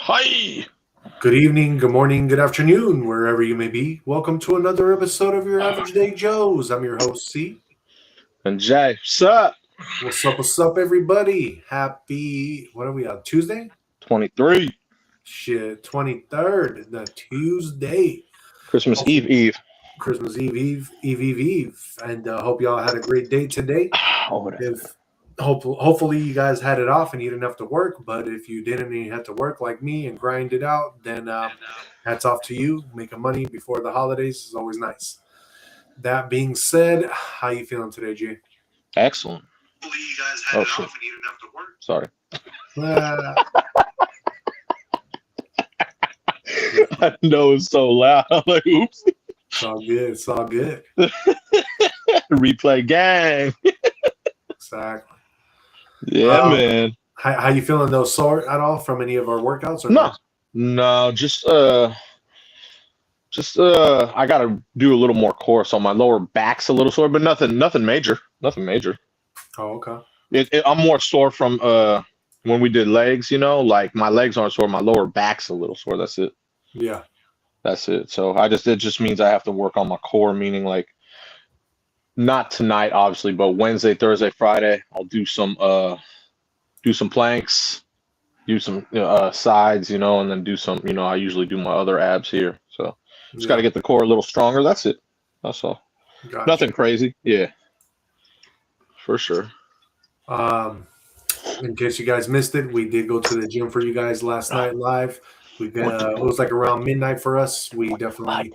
Hi. Good evening, good morning, good afternoon, wherever you may be. Welcome to another episode of your Average Day Joes. I'm your host, C. And Jay, sup? What's up, everybody? Happy, what are we on, Tuesday? 23. Shit, 23rd, the Tuesday. Christmas Eve. Christmas Eve. And hope y'all had a great day today. Hopefully you guys had it off and you didn't have to work, but if you didn't and you had to work like me and grind it out, then hats off to you. Making money before the holidays is always nice. That being said, how you feeling today, G? Excellent. Hopefully you guys had it off and you didn't have to work. Sorry. I know it's so loud. I'm like, oops. It's all good. Replay gang. Exactly. Yeah, man. How you feeling though? Sore at all from any of our workouts? Or No, just I gotta do a little more core, so my lower back's a little sore, but nothing major. Nothing major. Oh, okay. I'm more sore from when we did legs, like my legs aren't sore, my lower back's a little sore. That's it. Yeah. That's it. So it just means I have to work on my core, meaning like not tonight, obviously, but Wednesday, Thursday, Friday, I'll do some planks, do some sides, and then do some, I usually do my other abs here. So just got to get the core a little stronger. That's it. That's all. Gotcha. Nothing crazy. Yeah, for sure. In case you guys missed it, we did go to the gym for you guys last night live. It was like around midnight for us. We definitely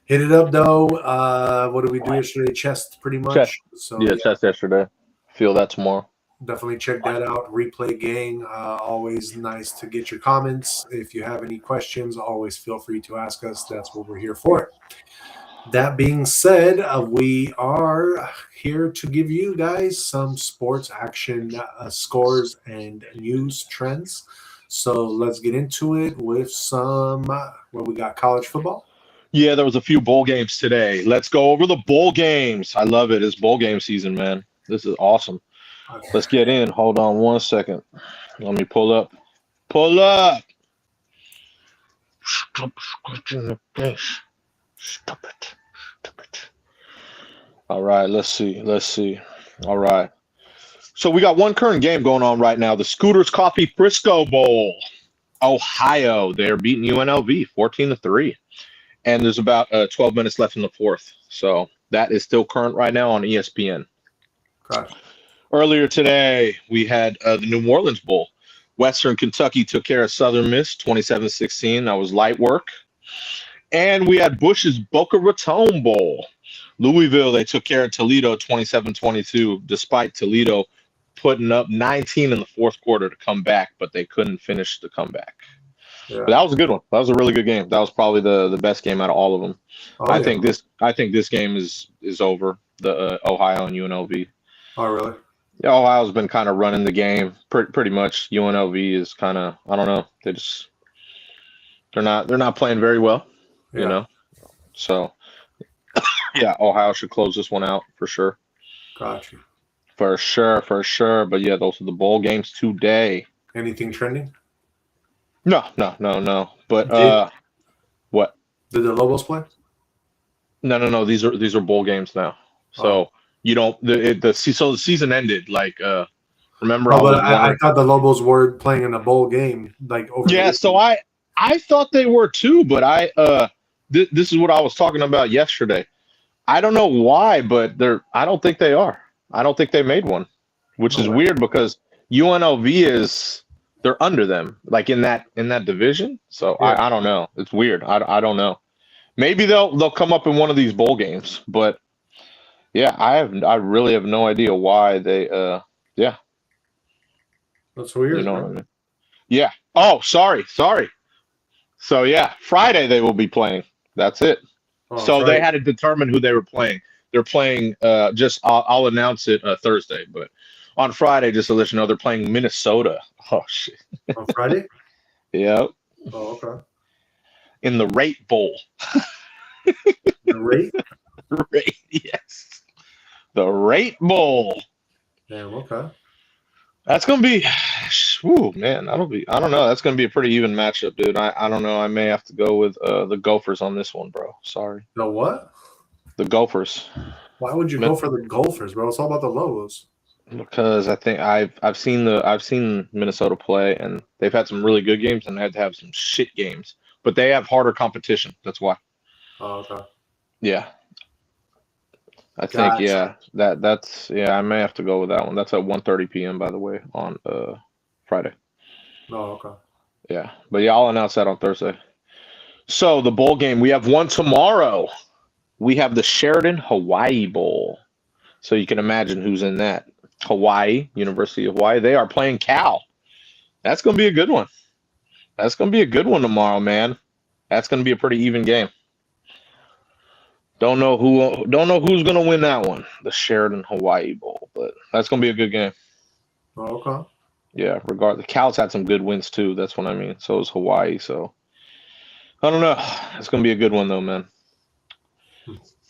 hit it up though. What did we do yesterday? Chest, pretty much. Chest. So chest yesterday. Feel that tomorrow. Definitely check that out. Replay gang. Always nice to get your comments. If you have any questions, always feel free to ask us. That's what we're here for. That being said, we are here to give you guys some sports action scores and news trends. So let's get into it with some, we got college football. Yeah, there was a few bowl games today. Let's go over the bowl games. I love it. It's bowl game season, man. This is awesome. Okay. Let's get in. Hold on one second. Let me pull up. Stop scratching the face. Stop it. All right, let's see. All right. So we got one current game going on right now. The Scooters Coffee Frisco Bowl. Ohio, they're beating UNLV 14-3. And there's about 12 minutes left in the fourth. So that is still current right now on ESPN. Gotcha. Earlier today, we had the New Orleans Bowl. Western Kentucky took care of Southern Miss 27-16. That was light work. And we had Bush's Boca Raton Bowl. Louisville, they took care of Toledo 27-22, despite Toledo putting up 19 in the fourth quarter to come back, but they couldn't finish the comeback. Yeah. But that was a good one. That was a really good game. That was probably the best game out of all of them. I think this game is over, the Ohio and UNLV. Oh, really? Yeah, Ohio's been kind of running the game pretty much. UNLV is kind of, I don't know. They're not playing very well. Yeah. So yeah, Ohio should close this one out for sure. Gotcha. For sure. But yeah, those are the bowl games today. Anything trending? No. But what? Did the Lobos play? No. These are bowl games now. So you don't the season ended like remember? I thought the Lobos were playing in a bowl game over. So I thought they were too, but this is what I was talking about yesterday. I don't know why, but I don't think they are. I don't think they made one, which is weird because UNLV they're under them, like in that division. So yeah. I don't know. It's weird. I don't know. Maybe they'll come up in one of these bowl games, but yeah, I really have no idea why they yeah. That's weird. You know what I mean? Yeah. Oh, sorry. So yeah, Friday they will be playing. That's it. Oh, so Friday. They had to determine who they were playing. They're playing I'll announce it Thursday, but on Friday, just to let you know, they're playing Minnesota. Oh shit. On Friday? Yep. Oh, okay. In the Rate Bowl. The Rate? Rate, yes. The Rate Bowl. Damn, okay. That's gonna be Ooh, man, I don't know. That's gonna be a pretty even matchup, dude. I don't know. I may have to go with the Gophers on this one, bro. Sorry. The what? The Gophers. Why would you go for the Golfers, bro? It's all about the logos. Because I think I've seen Minnesota play, and they've had some really good games and had to have some shit games. But they have harder competition. That's why. Oh, okay. Yeah. I think Gotcha. that's I may have to go with that one. That's at 1:30 p.m. by the way on Friday. Oh, okay. Yeah. But yeah, I'll announce that on Thursday. So the bowl game, we have one tomorrow. We have the Sheridan Hawaii Bowl. So you can imagine who's in that. Hawaii, University of Hawaii. They are playing Cal. That's going to be a good one. That's going to be a good one tomorrow, man. That's going to be a pretty even game. Don't know who's going to win that one, the Sheridan Hawaii Bowl, but that's going to be a good game. Oh, okay. Yeah, regardless. Cal's had some good wins too. That's what I mean. So is Hawaii. So I don't know. It's going to be a good one though, man.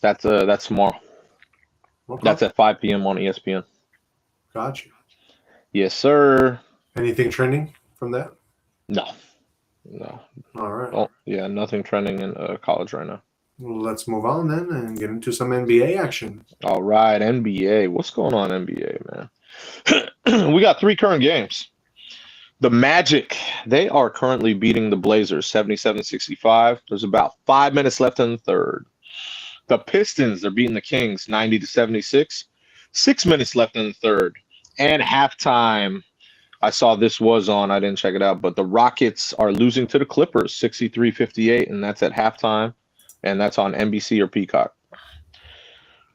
That's tomorrow. Okay. That's at 5 p.m. on ESPN. Gotcha. Yes, sir. Anything trending from that? No. All right. Oh, yeah, nothing trending in college right now. Well, let's move on then and get into some NBA action. All right, NBA. What's going on, NBA, man? We got 3 current games. The Magic, they are currently beating the Blazers 77-65. There's about 5 minutes left in the third. The Pistons, they're beating the Kings 90-76. 6 minutes left in the third. And halftime, I saw this was on. I didn't check it out. But the Rockets are losing to the Clippers 63-58. And that's at halftime. And that's on NBC or Peacock.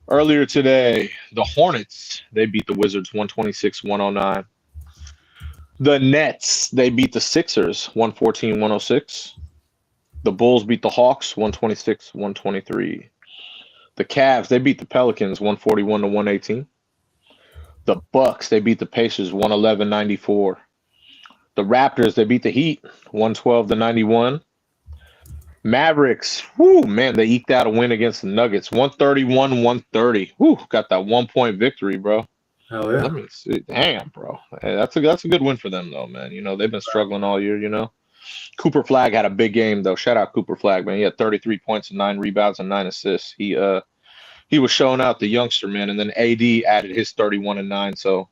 Earlier today, the Hornets, they beat the Wizards 126-109. The Nets, they beat the Sixers 114-106. The Bulls beat the Hawks 126-123. The Cavs, they beat the Pelicans 141-118. The Bucks, they beat the Pacers 111-94. The Raptors, they beat the Heat 112-91. Mavericks, man, they eked out a win against the Nuggets 131-130. Got that 1-point victory, bro. Hell yeah. Let me see. Damn, bro. Hey, that's a good win for them though, man. You know, they've been struggling all year, you know. Cooper Flagg had a big game though. Shout out Cooper Flagg, man. He had 33 points and 9 rebounds and 9 assists. He was showing out the youngster, man, and then AD added his 31 and 9, so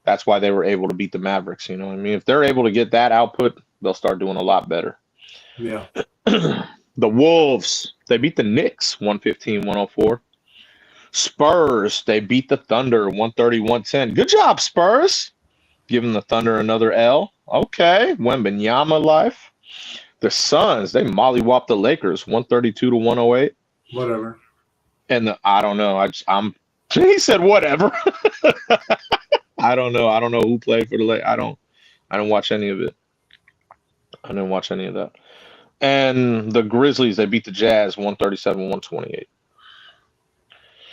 that's why they were able to beat the Mavericks, you know what I mean? If they're able to get that output, they'll start doing a lot better. Yeah. The Wolves, they beat the Knicks 115-104. Spurs, they beat the Thunder 130-110. Good job, Spurs. Giving the Thunder another L. Okay, Wembanyama life. The Suns, they mollywopped the Lakers 132-108. Whatever. And I don't know. He said whatever. I don't know. I don't know who played for the Lakers. I don't watch any of it. I didn't watch any of that. And the Grizzlies, they beat the Jazz 137-128.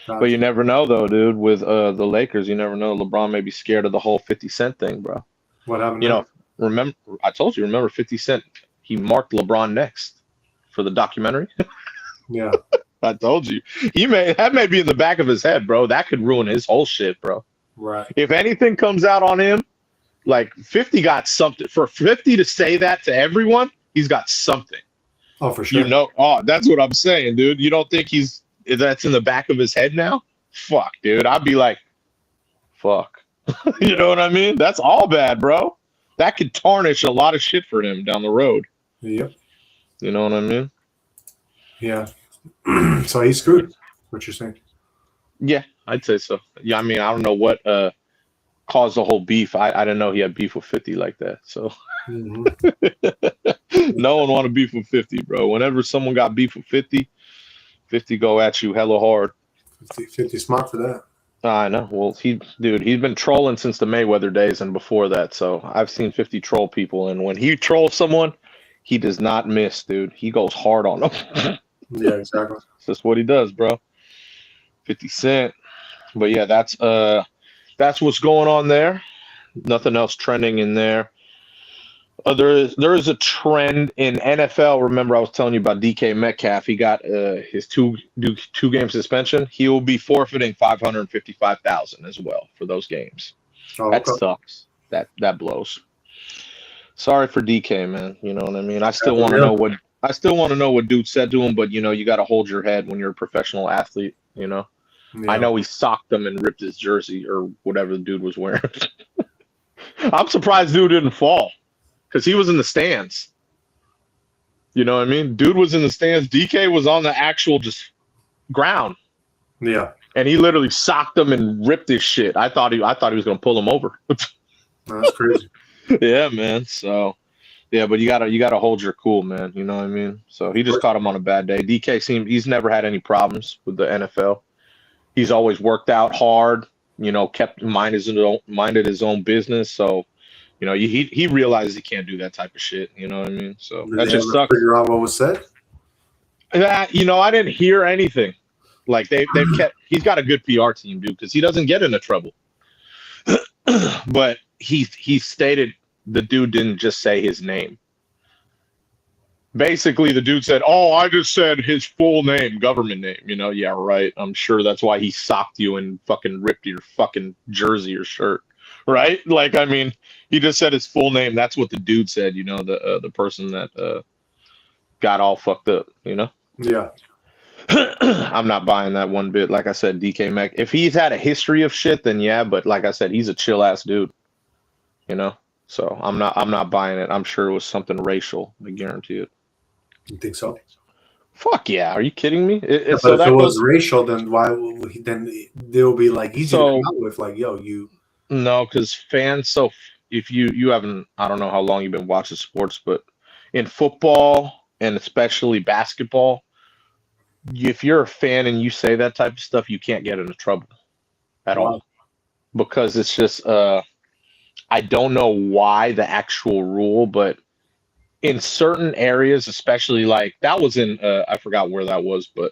Gotcha. But you never know, though, dude. With the Lakers, you never know. LeBron may be scared of the whole 50 Cent thing, bro. What happened? You know, remember? I told you. Remember 50 Cent? He marked LeBron next for the documentary. Yeah. I told you. That may be in the back of his head, bro. That could ruin his whole shit, bro. Right. If anything comes out on him, like 50 got something. For 50 to say that to everyone, he's got something. Oh, for sure. You know, that's what I'm saying, dude. You don't think that's in the back of his head now? Fuck, dude. I'd be like, fuck. You know what I mean? That's all bad, bro. That could tarnish a lot of shit for him down the road. Yep. You know what I mean? Yeah. So he's screwed. What you're saying? Yeah, I'd say so. Yeah, I mean, I don't know what caused the whole beef. I didn't know he had beef with 50 like that. So no one want to beef with 50, bro. Whenever someone got beef with 50 go at you hella hard. 50 smart for that. I know. Well, he's been trolling since the Mayweather days and before that. So I've seen 50 troll people, and when he trolls someone, he does not miss, dude. He goes hard on them. Yeah, exactly. It's just what he does, bro. 50 Cent. But yeah, that's what's going on there. Nothing else trending in there. There is a trend in NFL. Remember, I was telling you about DK Metcalf. He got his two-game suspension. He will be forfeiting $555,000 as well for those games. Oh, That okay. sucks. That blows. Sorry for DK, man. You know what I mean? I still That's want to real. know what dude said to him, but you got to hold your head when you're a professional athlete. I Yeah. know he socked him and ripped his jersey or whatever the dude was wearing. I'm surprised dude didn't fall because he was in the stands. You know what I mean? Dude was in the stands. DK was on the actual just ground, Yeah. and he literally socked him and ripped his shit. I thought he was gonna pull him over. That's crazy. Yeah, man. So yeah, but you gotta hold your cool, man. You know what I mean? So he Of just course. caught him on a bad day. He's never had any problems with the NFL. He's always worked out hard. Kept minded his own business. So he realizes he can't do that type of shit. You know what I mean? So Did that they just ever sucks. figure out what was said? I didn't hear anything. Like he's got a good PR team, dude, because he doesn't get into trouble. But he stated the dude didn't just say his name. Basically, the dude said, "Oh, I just said his full name, government name." Yeah, right. I'm sure that's why he socked you and fucking ripped your fucking jersey or shirt, right? Like, I mean, he just said his full name. That's what the dude said. The person that got all fucked up. Yeah. I'm not buying that one bit. Like I said, DK Mac. If he's had a history of shit, then yeah. But like I said, he's a chill ass dude. So I'm not buying it. I'm sure it was something racial. I guarantee it. You think so? Fuck yeah! Are you kidding me? But So if that it was goes. racial, then then they'll be like easy to come So out with, like, yo, you. no, because fans. So if you haven't, I don't know how long you've been watching sports, but in football and especially basketball, if you're a fan and you say that type of stuff, you can't get into trouble at Wow. all because it's just I don't know why the actual rule, but in certain areas, especially like that was in I forgot where that was, but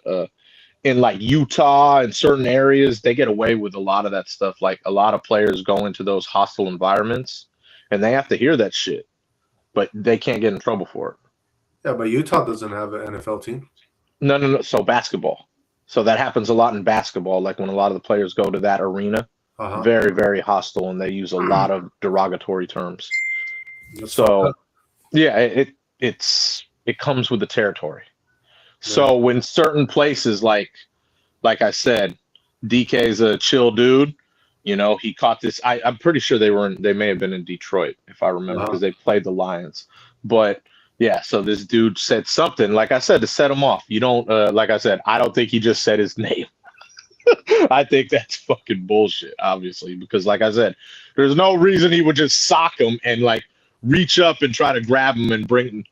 in like Utah and certain areas, they get away with a lot of that stuff. Like a lot of players go into those hostile environments and they have to hear that shit, but they can't get in trouble for it. Yeah, but Utah doesn't have an NFL team. No, no, no. So basketball. So that happens a lot in basketball. Like when a lot of the players go to that arena, Uh-huh. very, very hostile, and they use a lot of derogatory terms. That's fucked So up. yeah, it comes with the territory. So when certain places like I said, DK's a chill dude. He caught this. I'm pretty sure they may have been in Detroit, if I remember, because they played the Lions. But yeah, so this dude said something, like I said, to set him off. You don't, like I said, I don't think he just said his name. I think that's fucking bullshit, obviously, because like I said, there's no reason he would just sock him and like reach up and try to grab him and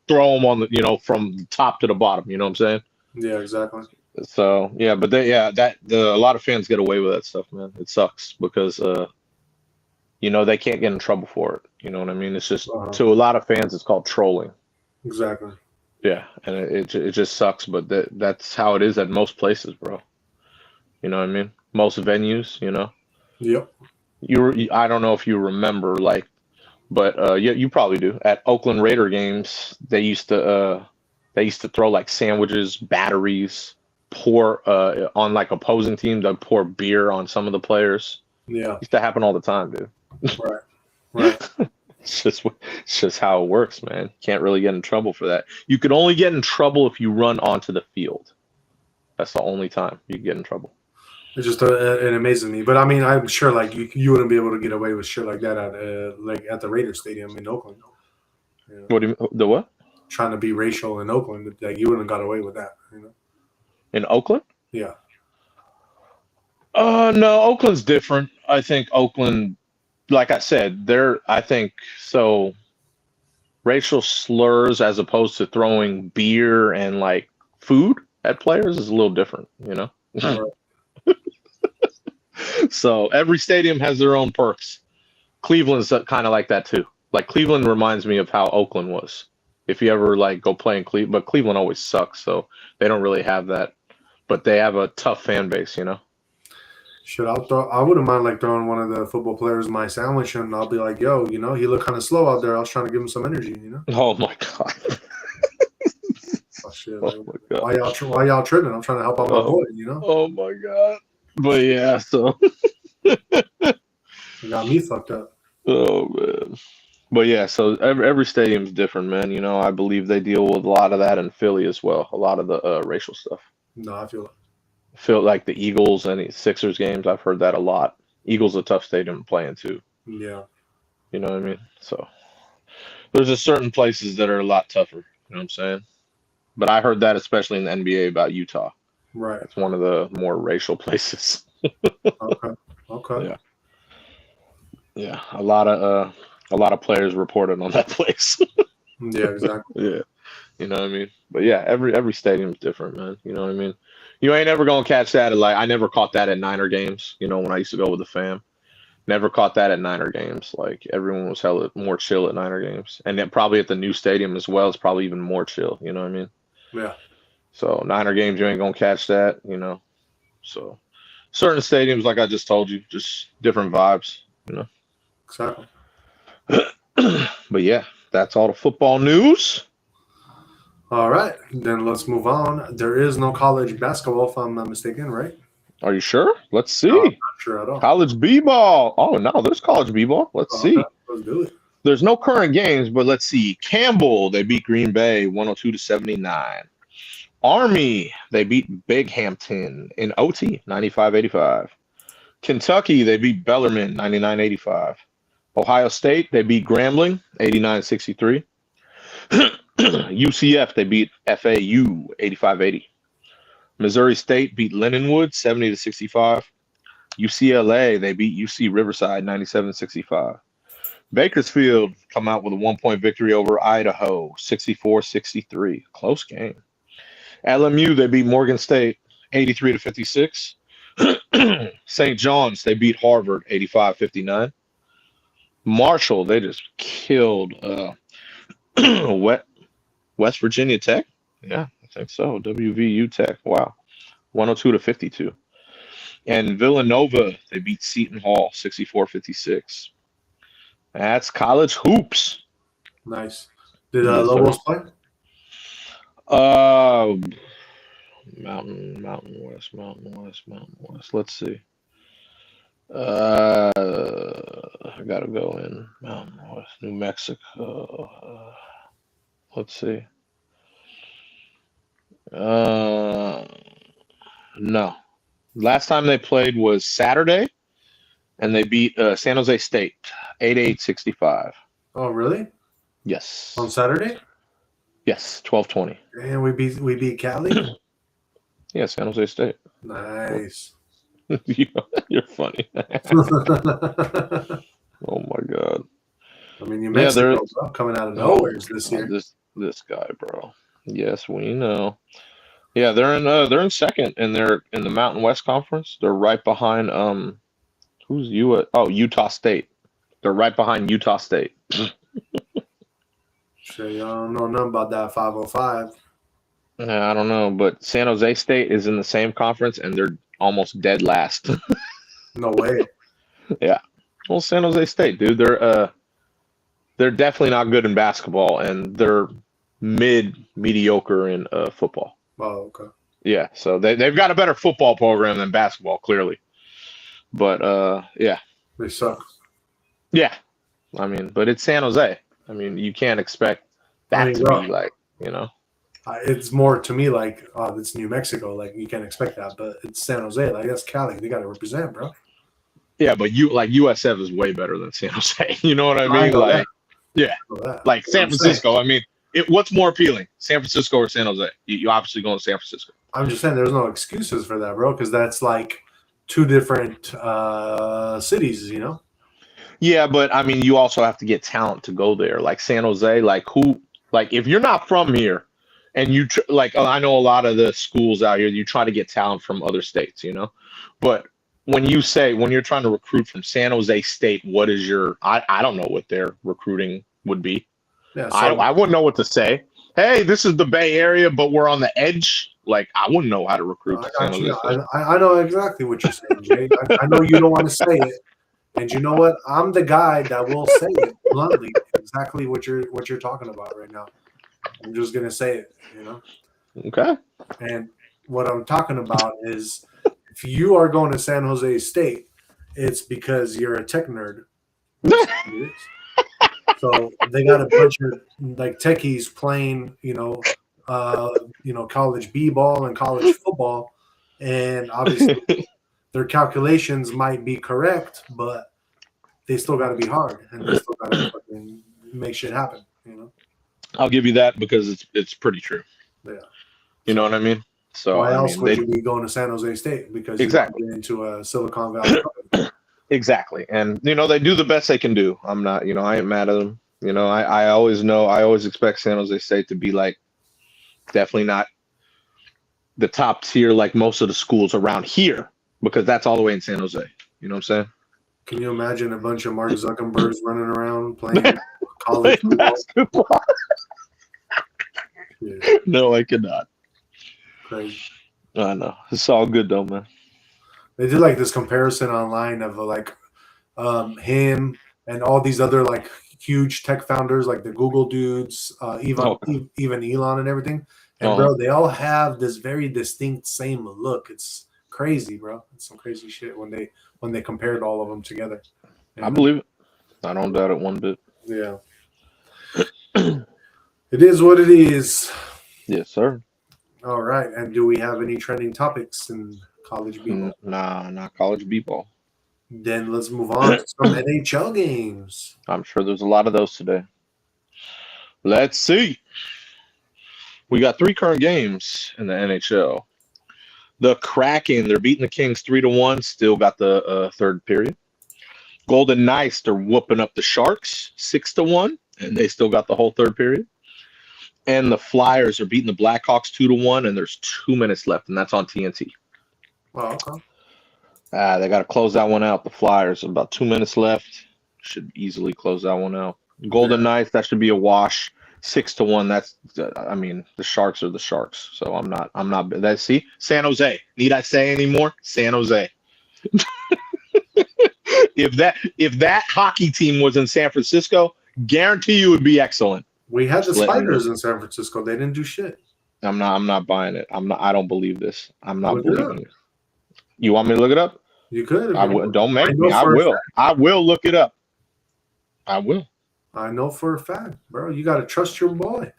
throw him on the, from the top to the bottom. You know what I'm saying? Yeah, exactly. So yeah, but a lot of fans get away with that stuff, man. It sucks because they can't get in trouble for it. You know what I mean? It's just to a lot of fans, it's called trolling. Exactly. Yeah, and it just sucks, but that's how it is at most places, bro. You know what I mean? Most venues, Yep. I don't know if you remember, like, but yeah, you probably do. At Oakland Raider games, they used to throw like sandwiches, batteries, pour on like opposing team. They'd pour beer on some of the players. Yeah. Used to happen all the time, dude. Right. It's just how it works, man. Can't really get in trouble for that. You could only get in trouble if you run onto the field. That's the only time you get in trouble. It's just it amazes me, but I mean, I'm sure like you wouldn't be able to get away with shit like that at the Raiders Stadium in Oakland. What do you mean? The what? Trying to be racial in Oakland, like you wouldn't have got away with that. In Oakland? Yeah. No, Oakland's different. I think Oakland, like I said, I think so. Racial slurs as opposed to throwing beer and like food at players is a little different, Right. So every stadium has their own perks. Cleveland's kind of like that too. Like Cleveland reminds me of how Oakland was. If you ever like go play in Cleveland, but Cleveland always sucks, so they don't really have that. But they have a tough fan base, Shit, I wouldn't mind like throwing one of the football players my sandwich, and I'll be like, yo, he looked kind of slow out there. I was trying to give him some energy, Oh my god. Oh shit! Oh my god. Why y'all tripping? I'm trying to help out my boy, Oh my god. But yeah, so It got me fucked up. oh man. But yeah, so every stadium's different, man. You know, I believe they deal with a lot of that in Philly as well. A lot of the racial stuff. No, I feel it. Feel like the Eagles and the Sixers games. I've heard that a lot. Eagles a tough stadium to play in too. Yeah. You know what I mean? So there's just certain places that are a lot tougher. You know what I'm saying? But I heard that especially in the NBA about Utah. Right. It's one of the more racial places. Okay. Okay. Yeah, yeah. A lot of players reported on that place. Yeah, exactly. Yeah, you know what I mean. But yeah, every stadium's different, man. You know what I mean. You ain't ever gonna catch that at like I never caught that at Niner games. You know when I used to go with the fam. Never caught that at Niner games. Like everyone was hella more chill at Niner games, and then probably at the new stadium as well. It's probably even more chill. You know what I mean? Yeah. So Niner games, you ain't gonna catch that. You know. So certain stadiums, like I just told you, just different vibes. You know. Exactly. But yeah, that's all the football news. All right. Then let's move on. There is no college basketball, if I'm not mistaken, right? Are you sure? Let's see. No, I'm not sure at all. College b-ball. Oh no, there's college b-ball. Let's see. Let's do it. There's no current games, but let's see. Campbell, they beat Green Bay 102-79. Army, they beat Binghamton in OT 95-85. Kentucky, they beat Bellarmine 99-85. Ohio State, they beat Grambling 89-63. UCF, they beat FAU 85-80. Missouri State beat Lindenwood 70-65. UCLA, they beat UC Riverside 97-65. Bakersfield come out with a 1-point victory over Idaho 64-63. Close game. LMU, they beat Morgan State 83-56. St. John's, they beat Harvard 85-59. Marshall, they just killed West Virginia Tech. Yeah, I think so. WVU Tech. Wow. 102-52. And Villanova, they beat Seton Hall 64-56. That's college hoops. Nice. Did Yes, Lobos sir. play? Mountain West. Let's see. I gotta go in Mountain West, New Mexico. Let's see. No. Last time they played was Saturday, and they beat San Jose State 88-65. Oh, really? Yes. On Saturday? Yes, 12-20. And we beat Cali? Yeah, San Jose State. Nice. You're funny. I Oh my God. mean, New Mexico they're bro, coming out of nowhere this year. This guy, bro. Yes, we know. Yeah, they're in second, and they're in the Mountain West Conference. They're right behind who's Utah State. They're right behind Utah State. Sure, y'all don't know nothing about that 505. I don't know, but San Jose State is in the same conference, and they're almost dead last. No way. Yeah. Well, San Jose State, dude, they're definitely not good in basketball, and they're mediocre in football. Oh, okay. Yeah, so they've got a better football program than basketball, clearly. But yeah. They suck. Yeah. I mean, but it's San Jose. I mean, you can't expect that to be like, you know. It's more to me like, oh, it's New Mexico. Like, you can't expect that, but it's San Jose. Like, that's Cali. They got to represent, bro. Yeah, but USF is way better than San Jose. You know what I mean? Like, yeah, like San Francisco. I mean, what's more appealing, San Francisco or San Jose? You obviously going to San Francisco. I'm just saying, there's no excuses for that, bro, because that's like two different cities, you know. Yeah, but I mean, you also have to get talent to go there. Like San Jose, like if you're not from here, and you I know a lot of the schools out here, you try to get talent from other states, you know. But when you're trying to recruit from San Jose State, what is your? I don't know what their recruiting would be. Yeah, so, I wouldn't know what to say. Hey, this is the Bay Area, but we're on the edge. Like, I wouldn't know how to recruit to San Jose State. I know exactly what you're saying, Jay. I know you don't want to say it. And you know what? I'm the guy that will say it bluntly, exactly what you're talking about right now. I'm just gonna say it, you know. Okay. And what I'm talking about is, if you are going to San Jose State, it's because you're a tech nerd. So they got a bunch of like techies playing, college b-ball and college football, and obviously their calculations might be correct, but they still got to be hard, and they still got to fucking make shit happen. I'll give you that because it's pretty true. Yeah. You know what I mean? So why I else mean, would you be going to San Jose State? Because exactly you get into a Silicon Valley company. Exactly. And they do the best they can do. I'm not, I ain't mad at them. I always expect San Jose State to be like definitely not the top tier like most of the schools around here, because that's all the way in San Jose. You know what I'm saying? Can you imagine a bunch of Mark Zuckerbergs running around playing college basketball? Yeah. No, I cannot. Crazy. I know. It's all good though, man. They did like this comparison online of like him and all these other like huge tech founders, like the Google dudes, even Elon and everything. And bro, they all have this very distinct same look. It's crazy, bro. It's some crazy shit when they compared all of them together. I believe it. I don't doubt it one bit. Yeah. It is what it is. Yes, sir. All right. And do we have any trending topics in college b-ball? Nah, not college b-ball. Then let's move on to some NHL games. I'm sure there's a lot of those today. Let's see. We got 3 current games in the NHL. The Kraken, they're beating the Kings 3-1. Still got the third period. Golden Knights, they're whooping up the Sharks 6-1, and they still got the whole third period. And the Flyers are beating the Blackhawks 2-1, and there's 2 minutes left, and that's on TNT. Oh, okay. They got to close that one out. The Flyers, about 2 minutes left. Should easily close that one out. Golden Knights, that should be a wash. 6-1. That's, the Sharks are the Sharks. So I'm not. See, San Jose. Need I say any more? San Jose. If that hockey team was in San Francisco, guarantee you it would be excellent. We had the Spiders in San Francisco. They didn't do shit. I'm not buying it. I don't believe this. I'm not believing it. You want me to look it up? You could. I will. Don't make me. I will. I will look it up. I will. I know for a fact, bro. You got to trust your boy.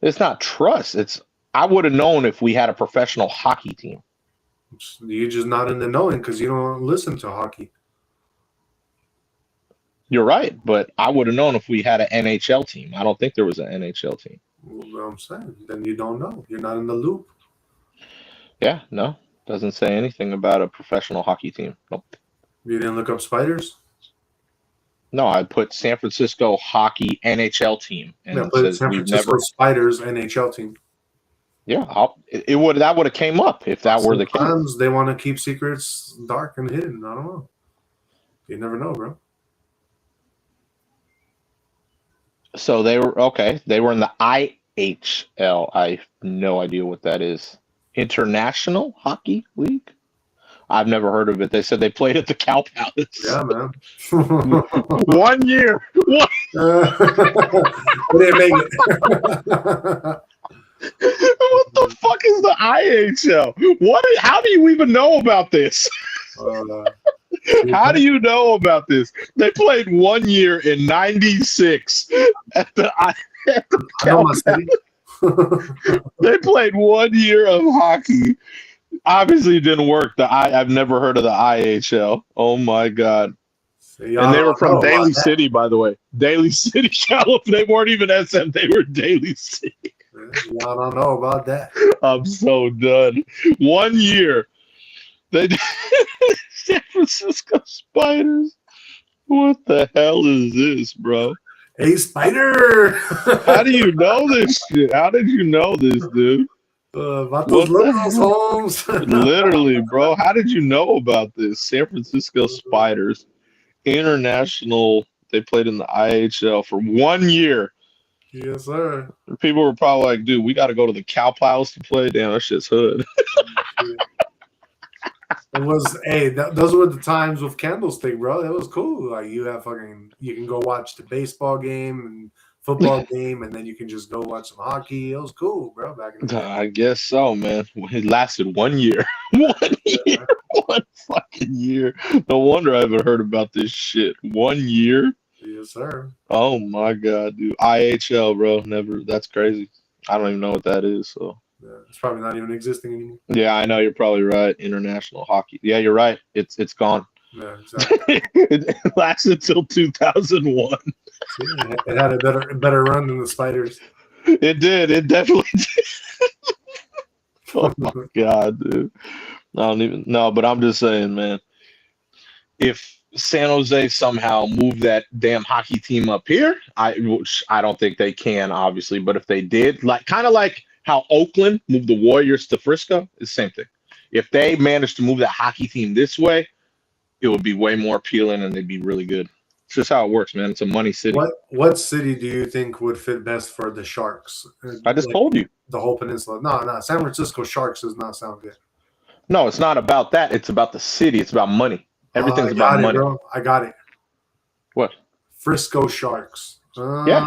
It's not trust. I would have known if we had a professional hockey team. You're just not in the knowing because you don't listen to hockey. You're right, but I would have known if we had an NHL team. I don't think there was an NHL team. Well, I'm saying, then you don't know. You're not in the loop. Yeah, no. Doesn't say anything about a professional hockey team. Nope. You didn't look up Spiders? No, I put San Francisco Hockey NHL team, and it says San Francisco Spiders NHL team. Yeah, that would have came up if that were the case. Sometimes they want to keep secrets dark and hidden. I don't know. You never know, bro. So they were okay. They were in the IHL. I have no idea what that is. International Hockey League. I've never heard of it. They said they played at the Cow Palace. Yeah, man. 1 year. What? They didn't make it. What the fuck is the IHL? How do you even know about this? How do you know about this? They played 1 year in '96 at the Cow Palace. They played 1 year of hockey. Obviously, it didn't work. I've never heard of the IHL. Oh my god! And they were from Daly City, by the way. Daly City, California. They weren't even SM. They were Daly City. Y'all don't know about that. I'm so done. 1 year. They did San Francisco Spiders. What the hell is this, bro? Hey, Spider! How do you know this shit? How did you know this, dude? About those liberals, Holmes. Literally, bro. How did you know about this? San Francisco Spiders, international. They played in the IHL for 1 year. Yes, sir. People were probably like, dude, we got to go to the Cow Palace to play. Damn, that shit's hood. It was, those were the times with Candlestick, bro. It was cool. Like you can go watch the baseball game and football game, and then you can just go watch some hockey. It was cool, bro. Back in the day. I guess so, man. It lasted 1 year. 1 year. 1 fucking year. No wonder I haven't heard about this shit. 1 year. Yeah. Yes, sir. Oh my God, dude. IHL, bro. Never. That's crazy. I don't even know what that is. So Yeah, it's probably not even existing anymore. yeah, I know you're probably right. International hockey. Yeah, you're right. It's gone. Yeah, exactly. It lasted until 2001. See, it had a better run than the Spiders. It did. It definitely did. Oh my God, dude. I don't even know, but I'm just saying, man. If San Jose somehow moved that damn hockey team up here, which I don't think they can, obviously, but if they did, like kind of like how Oakland moved the Warriors to Frisco, it's the same thing. If they managed to move that hockey team this way, it would be way more appealing and they'd be really good. It's just how it works, man. It's a money city. What city do you think would fit best for the Sharks? I just told you. The whole peninsula. No. San Francisco Sharks does not sound good. No, it's not about that. It's about the city. It's about money. Everything's about money. Bro. I got it. What? Frisco Sharks. Yeah.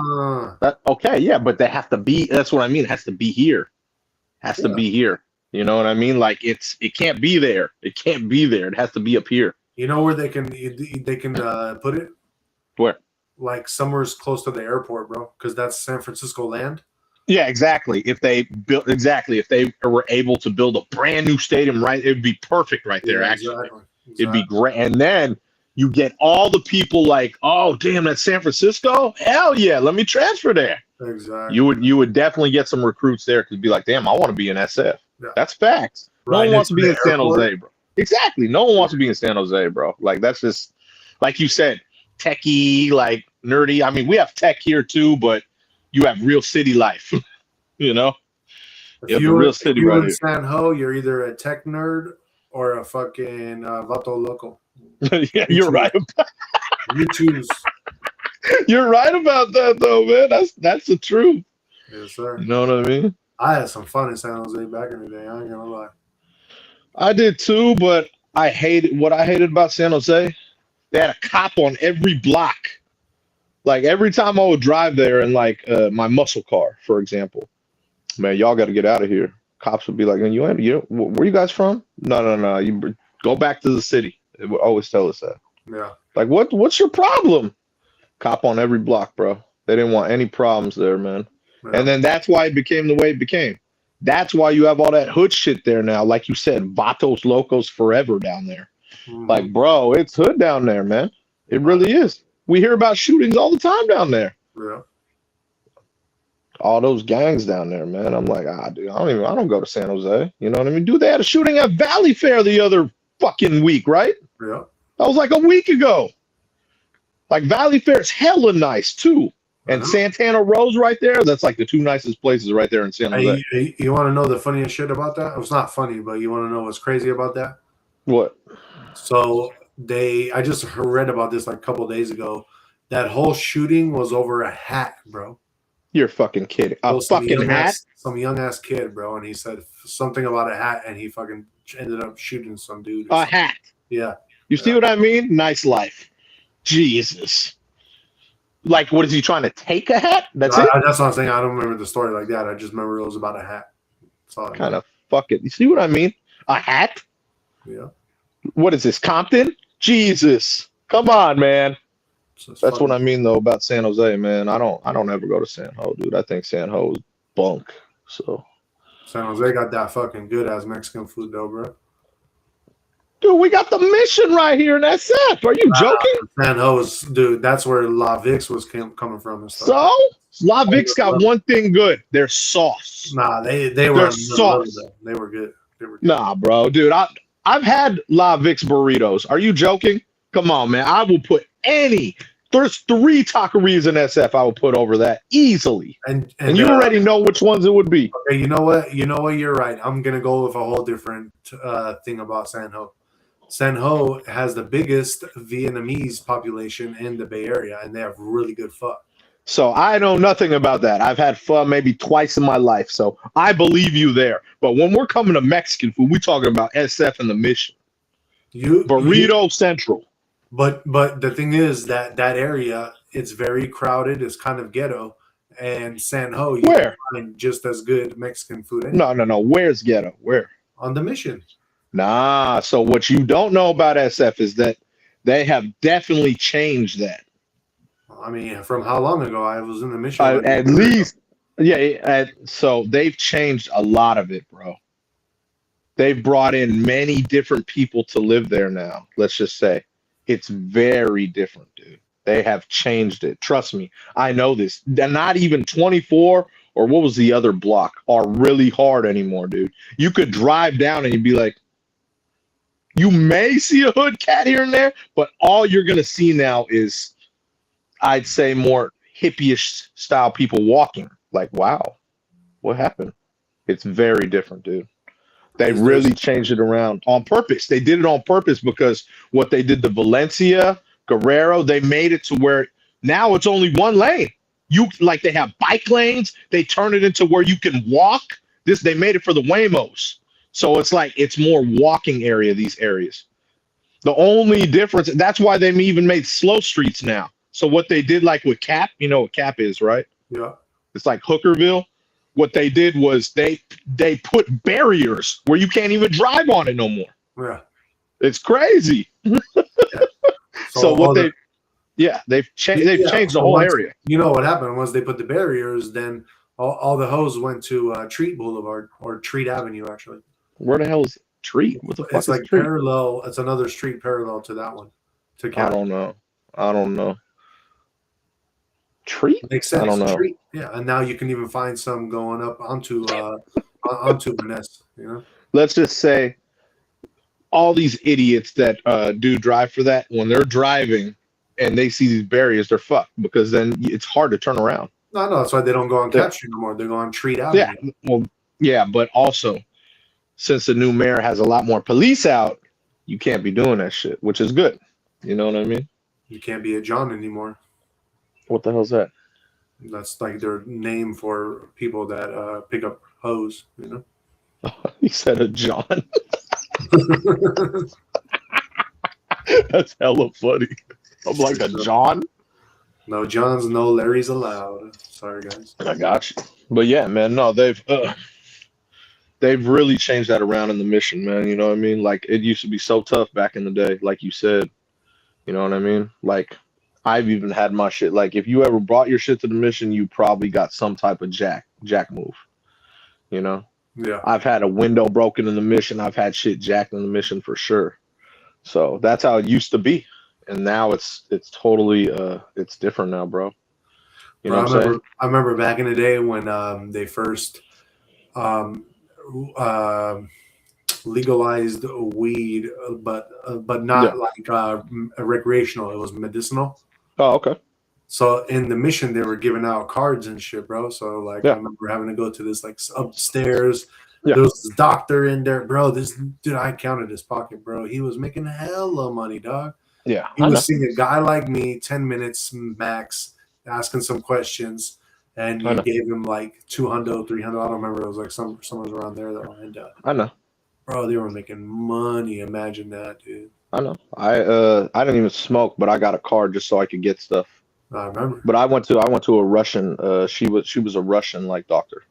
Okay, yeah, but they have to be. That's what I mean. It has to be here. Has to be here. You know what I mean? Like it can't be there. It can't be there. It has to be up here. You know where they can put it? Where? Like somewhere close to the airport, bro, because that's San Francisco land. Yeah, exactly. If they were able to build a brand new stadium, right, it would be perfect right there. Yeah, actually, exactly. It'd be great. And then you get all the people like, oh, damn, that's San Francisco. Hell yeah, let me transfer there. Exactly. You would definitely get some recruits there because be like, damn, I want to be in SF. Yeah. That's facts. Right, no one wants to be in San Jose, bro. Exactly. No one wants to be in San Jose, bro. Like that's just like you said, techie, like nerdy. I mean, we have tech here too, but you have real city life. You know? If you're real city right in San Ho, you're either a tech nerd or a fucking vato loco. Yeah, you're right. You choose. You're right about that, though, man. That's the truth. Yes, sir. You know what I mean? I had some fun in San Jose back in the day. I ain't gonna lie. I did too, but I hated about San Jose. They had a cop on every block. Like every time I would drive there in like my muscle car, for example, man, y'all got to get out of here. Cops would be like, "You where you guys from? No. You go back to the city." They would always tell us that. Yeah. Like, what's your problem? Cop on every block, bro. They didn't want any problems there, man. Yeah. And then that's why it became the way it became. That's why you have all that hood shit there now. Like you said, Vatos Locos forever down there. Mm-hmm. Like, bro, it's hood down there, man. It really is. We hear about shootings all the time down there. Yeah. All those gangs down there, man. I'm like, dude, I don't go to San Jose. You know what I mean? Dude, they had a shooting at Valley Fair the other fucking week, right? Yeah. That was like a week ago. Like Valley Fair's hella nice too. And Santana Rose right there, that's like the two nicest places right there in San Jose. Hey, you want to know the funniest shit about that? It's not funny, but you want to know what's crazy about that? What? So I just read about this like a couple of days ago. That whole shooting was over a hat, bro. You're fucking kidding. A fucking hat? Some young ass kid, bro. And he said something about a hat and he fucking ended up shooting some dude. A hat. Yeah. You see what I mean? Nice life. Jesus. Like, what is he trying to take a hat? That's it? That's what I'm saying. I don't remember the story like that. I just remember it was about a hat. Kind of fuck it. You see what I mean? A hat? Yeah. What is this, Compton? Jesus. Come on, man. That's what I mean, though, about San Jose, man. I don't ever go to San Ho, dude. I think San Ho is bunk. So San Jose got that fucking good-ass Mexican food, though, bro. Dude, we got the Mission right here in SF. Are you joking? San Jose, dude, that's where La Vix was coming from and stuff. So? La Vix got one thing good. Their sauce. Nah, they were sauce. They were good. Nah, bro. Dude, I've had La Vix burritos. Are you joking? Come on, man. I will put there's 3 taquerias in SF I will put over that easily. And you already know which ones it would be. Okay, you know what? You're right. I'm going to go with a whole different thing about San Ho. San Ho has the biggest Vietnamese population in the Bay Area, and they have really good pho. So I know nothing about that. I've had pho maybe twice in my life, so I believe you there. But when we're coming to Mexican food, we're talking about SF and the Mission. Burrito Central. But the thing is that area, it's very crowded. It's kind of ghetto. And San Ho, you can find just as good Mexican food. Anyway. No. Where's ghetto? Where? On the Mission. Nah. So what you don't know about SF is that they have definitely changed that. I mean, from how long ago I was in the mission? Like At least, yeah. So they've changed a lot of it, bro. They've brought in many different people to live there now. Let's just say it's very different, dude. They have changed it. Trust me, I know this. They're not even 24 or what was the other block are really hard anymore, dude. You could drive down and you'd be like, you may see a hood cat here and there, but all you're gonna see now is, I'd say, more hippie-ish style people walking. Like, wow, what happened? It's very different, dude. They really changed it around on purpose. They did it on purpose because what they did to Valencia, Guerrero, they made it to where now it's only one lane. They have bike lanes. They turn it into where you can walk. They made it for the Waymos. So it's like it's more walking area, these areas. The only difference, that's why they even made slow streets now. So what they did, like with Cap, you know what Cap is, right? Yeah. It's like Hookerville. What they did was they put barriers where you can't even drive on it no more. Yeah. It's crazy. Yeah. So what they've changed the whole area. You know what happened once they put the barriers, then all the hoes went to Treat Boulevard or Treat Avenue, actually. Where the hell is Treat? What the fuck it's like Treat? Parallel. It's another street parallel to that one. I don't know. Treat? Makes sense. I don't know. Treat. Yeah, and now you can even find some going up onto Vanessa. You know. Let's just say all these idiots that do drive for that, when they're driving and they see these barriers, they're fucked because then it's hard to turn around. No, that's why they don't go on Cap Street no more. They go on Treat Avenue. Yeah, well, yeah, but also since the new mayor has a lot more police out, you can't be doing that shit, which is good. You know what I mean? You can't be a John anymore. What the hell's that? That's like their name for people that pick up hoes, you know? He said a John. That's hella funny. I'm like, a John? No Johns, no Larrys allowed. Sorry, guys. I got you. But yeah, man, no, they've really changed that around in the mission, man. You know what I mean? Like, it used to be so tough back in the day, like you said. You know what I mean? Like, I've even had my shit. Like, if you ever brought your shit to the mission, you probably got some type of jack move. You know? Yeah. I've had a window broken in the mission. I've had shit jacked in the mission for sure. So that's how it used to be. And now it's totally it's different now, bro. You know what I'm saying? I remember back in the day when they first legalized weed, but not like recreational. It was medicinal. Oh, okay. So in the mission, they were giving out cards and shit, bro. So like, I remember having to go to this like upstairs. Yeah. There was this doctor in there, bro. This dude, I counted his pocket, bro. He was making hella money, dog. Yeah. He was seeing a guy like me, 10 minutes max, asking some questions, and you gave him like 200, 300. I don't remember. It was like someone around there though. And I know. Bro, they were making money. Imagine that, dude. I know. I didn't even smoke, but I got a card just so I could get stuff. I remember. But I went to a Russian. She was a Russian like doctor.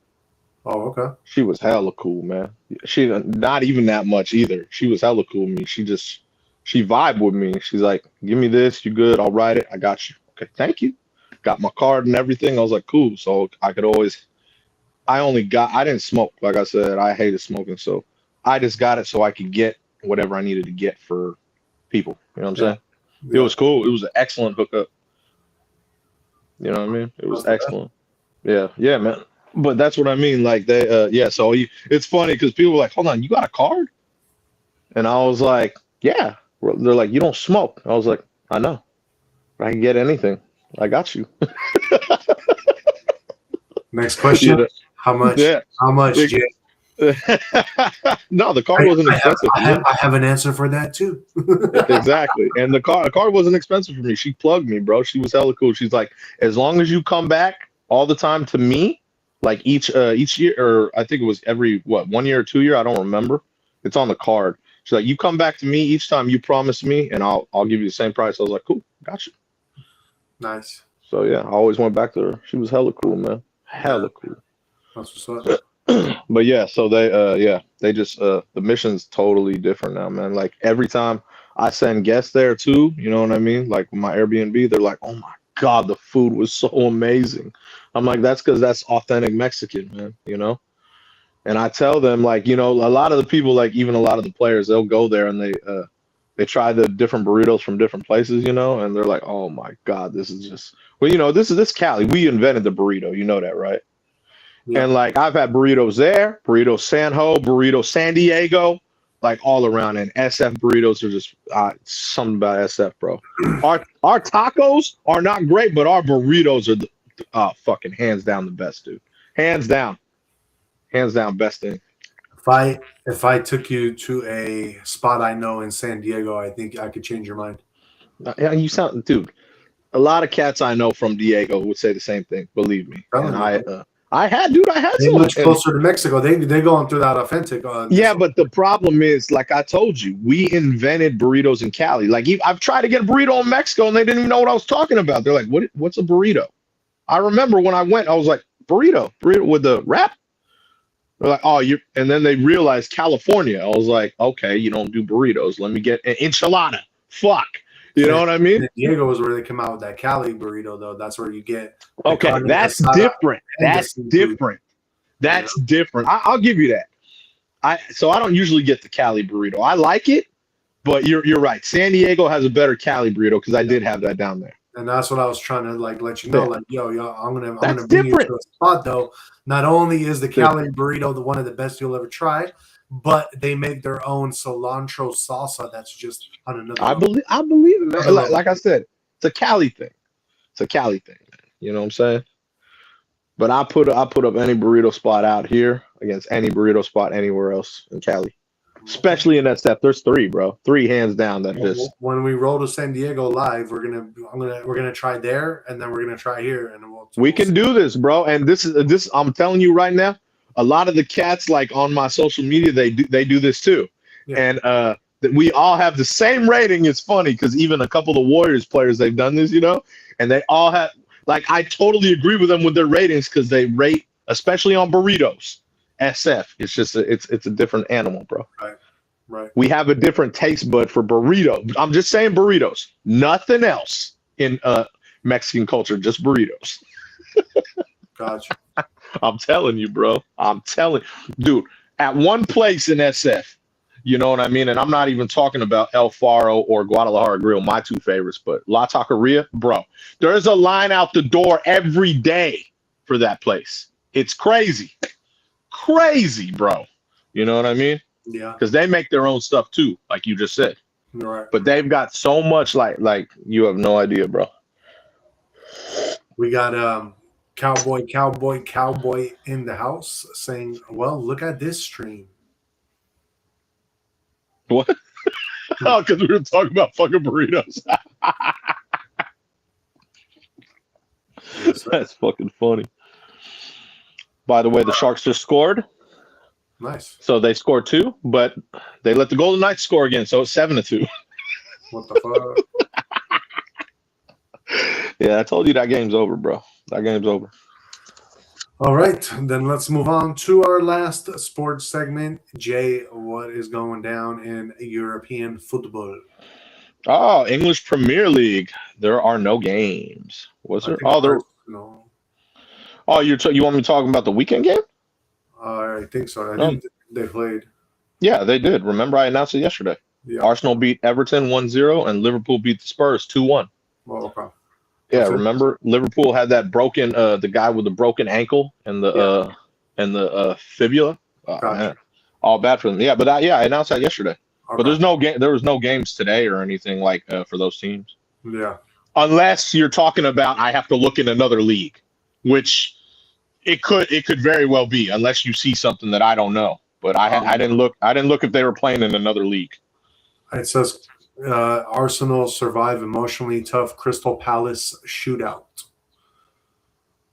Oh, okay. She was hella cool, man. She not even that much either. She was hella cool with me. She vibed with me. She's like, "Give me this. You good? I'll write it. I got you." Okay, thank you. Got my card and everything. I was like, cool. So I could always. I didn't smoke. Like I said, I hated smoking. So I just got it so I could get whatever I needed to get for people. You know what I'm saying? Yeah. It was cool. It was an excellent hookup. You know what I mean? It was excellent. Yeah, man. But that's what I mean. Like they, So it's funny because people were like, "Hold on, you got a card?" And I was like, "Yeah." They're like, "You don't smoke." I was like, "I know. I can get anything. I got you." Next question. How much? Yeah. How much, Jay? No, the car wasn't expensive. I have an answer for that too. Exactly. And the car wasn't expensive for me. She plugged me, bro. She was hella cool. She's like, as long as you come back all the time to me, like each year, or I think it was every 1 year or 2 year, I don't remember. It's on the card. She's like, you come back to me each time you promise me, and I'll give you the same price. I was like, cool, got you. Nice. So yeah, I always went back to her. She was hella cool, man. Hella cool. That's what's up. But yeah, so they just the mission's totally different now, man. Like every time I send guests there too, you know what I mean? Like with my Airbnb, they're like, "Oh my God, the food was so amazing. I'm like, that's because that's authentic Mexican, man, you know? And I tell them, like, you know, a lot of the people, like even a lot of the players, they'll go there and they try the different burritos from different places, you know, and they're like, oh my God, this is just, well, you know, this Cali. We invented the burrito, you know that, right? Yeah. And like I've had burritos there, burrito San Ho, burrito San Diego, like all around. And SF burritos are just something about SF, bro. Our tacos are not great, but our burritos are fucking hands down the best, dude. Hands down, best thing. If I took you to a spot I know in San Diego, I think I could change your mind. Yeah, you sound, dude. A lot of cats I know from Diego would say the same thing. Believe me. And I had They're some. much closer to Mexico. They going through that authentic. Yeah, but the problem is, like I told you, we invented burritos in Cali. Like I've tried to get a burrito in Mexico, and they didn't even know what I was talking about. They're like, What's a burrito?" I remember when I went, I was like, "Burrito with the wrap." They're like, "Oh, you." And then they realized California. I was like, "Okay, you don't do burritos. Let me get an enchilada." Fuck. You know what I mean? San Diego was where they come out with that Cali burrito, though. That's where you get. Okay, that's different. That's different. That's different. I'll give you that. So I don't usually get the Cali burrito. I like it, but you're right. San Diego has a better Cali burrito because I did have that down there. And that's what I was trying to like let you know. Like, yo, I'm gonna bring different. you to a spot though. Not only is the Cali burrito the one of the best you'll ever try, but they make their own cilantro salsa that's just on another level. I believe it, man. Like I said, it's a Cali thing. It's a Cali thing, man. You know what I'm saying? But I put up any burrito spot out here against any burrito spot anywhere else in Cali. Especially in that step. There's 3, bro. 3 hands down that just when we roll to San Diego live, we're gonna try there and then we're gonna try here and we can do this, bro. And this I'm telling you right now, a lot of the cats like on my social media, they do this too. Yeah. And we all have the same rating. It's funny because even a couple of the Warriors players, they've done this, you know, and they all have like I totally agree with them with their ratings because they rate, especially on burritos, SF. It's just it's a different animal, bro. Right. We have a different taste bud for burrito. I'm just saying burritos. Nothing else in Mexican culture, just burritos. Gotcha. I'm telling you, bro. I'm telling dude, at one place in SF, you know what I mean? And I'm not even talking about El Faro or Guadalajara Grill, my 2 favorites, but La Taqueria, bro. There's a line out the door every day for that place. It's crazy. Crazy, bro. You know what I mean? Yeah. Because they make their own stuff too, like you just said. Right. But they've got so much like you have no idea, bro. We got Cowboy in the house saying, "Well, look at this stream." What? Oh, because we were talking about fucking burritos. That's fucking funny. By the way, the Sharks just scored. Nice. So they scored 2, but they let the Golden Knights score again, so it's 7-2. What the fuck? Yeah, I told you that game's over, bro. That game's over. All right, then let's move on to our last sports segment. Jay, what is going down in European football? Oh, English Premier League. There are no games. Was there? Oh, there. No. Oh, you want me talking about the weekend game? I think so. I think they played. Yeah, they did. Remember, I announced it yesterday. Yeah. Arsenal beat Everton 1-0, and Liverpool beat the Spurs 2-1. Well, okay. Yeah, remember Liverpool had that broken, the guy with the broken ankle and the fibula. Man. All bad for them. Yeah, but I announced that yesterday. Okay. But there's no game. There was no games today or anything like for those teams. Yeah. Unless you're talking about, I have to look in another league, which it could very well be, unless you see something that I don't know. But I didn't look. I didn't look if they were playing in another league. It says Arsenal survive emotionally tough Crystal Palace shootout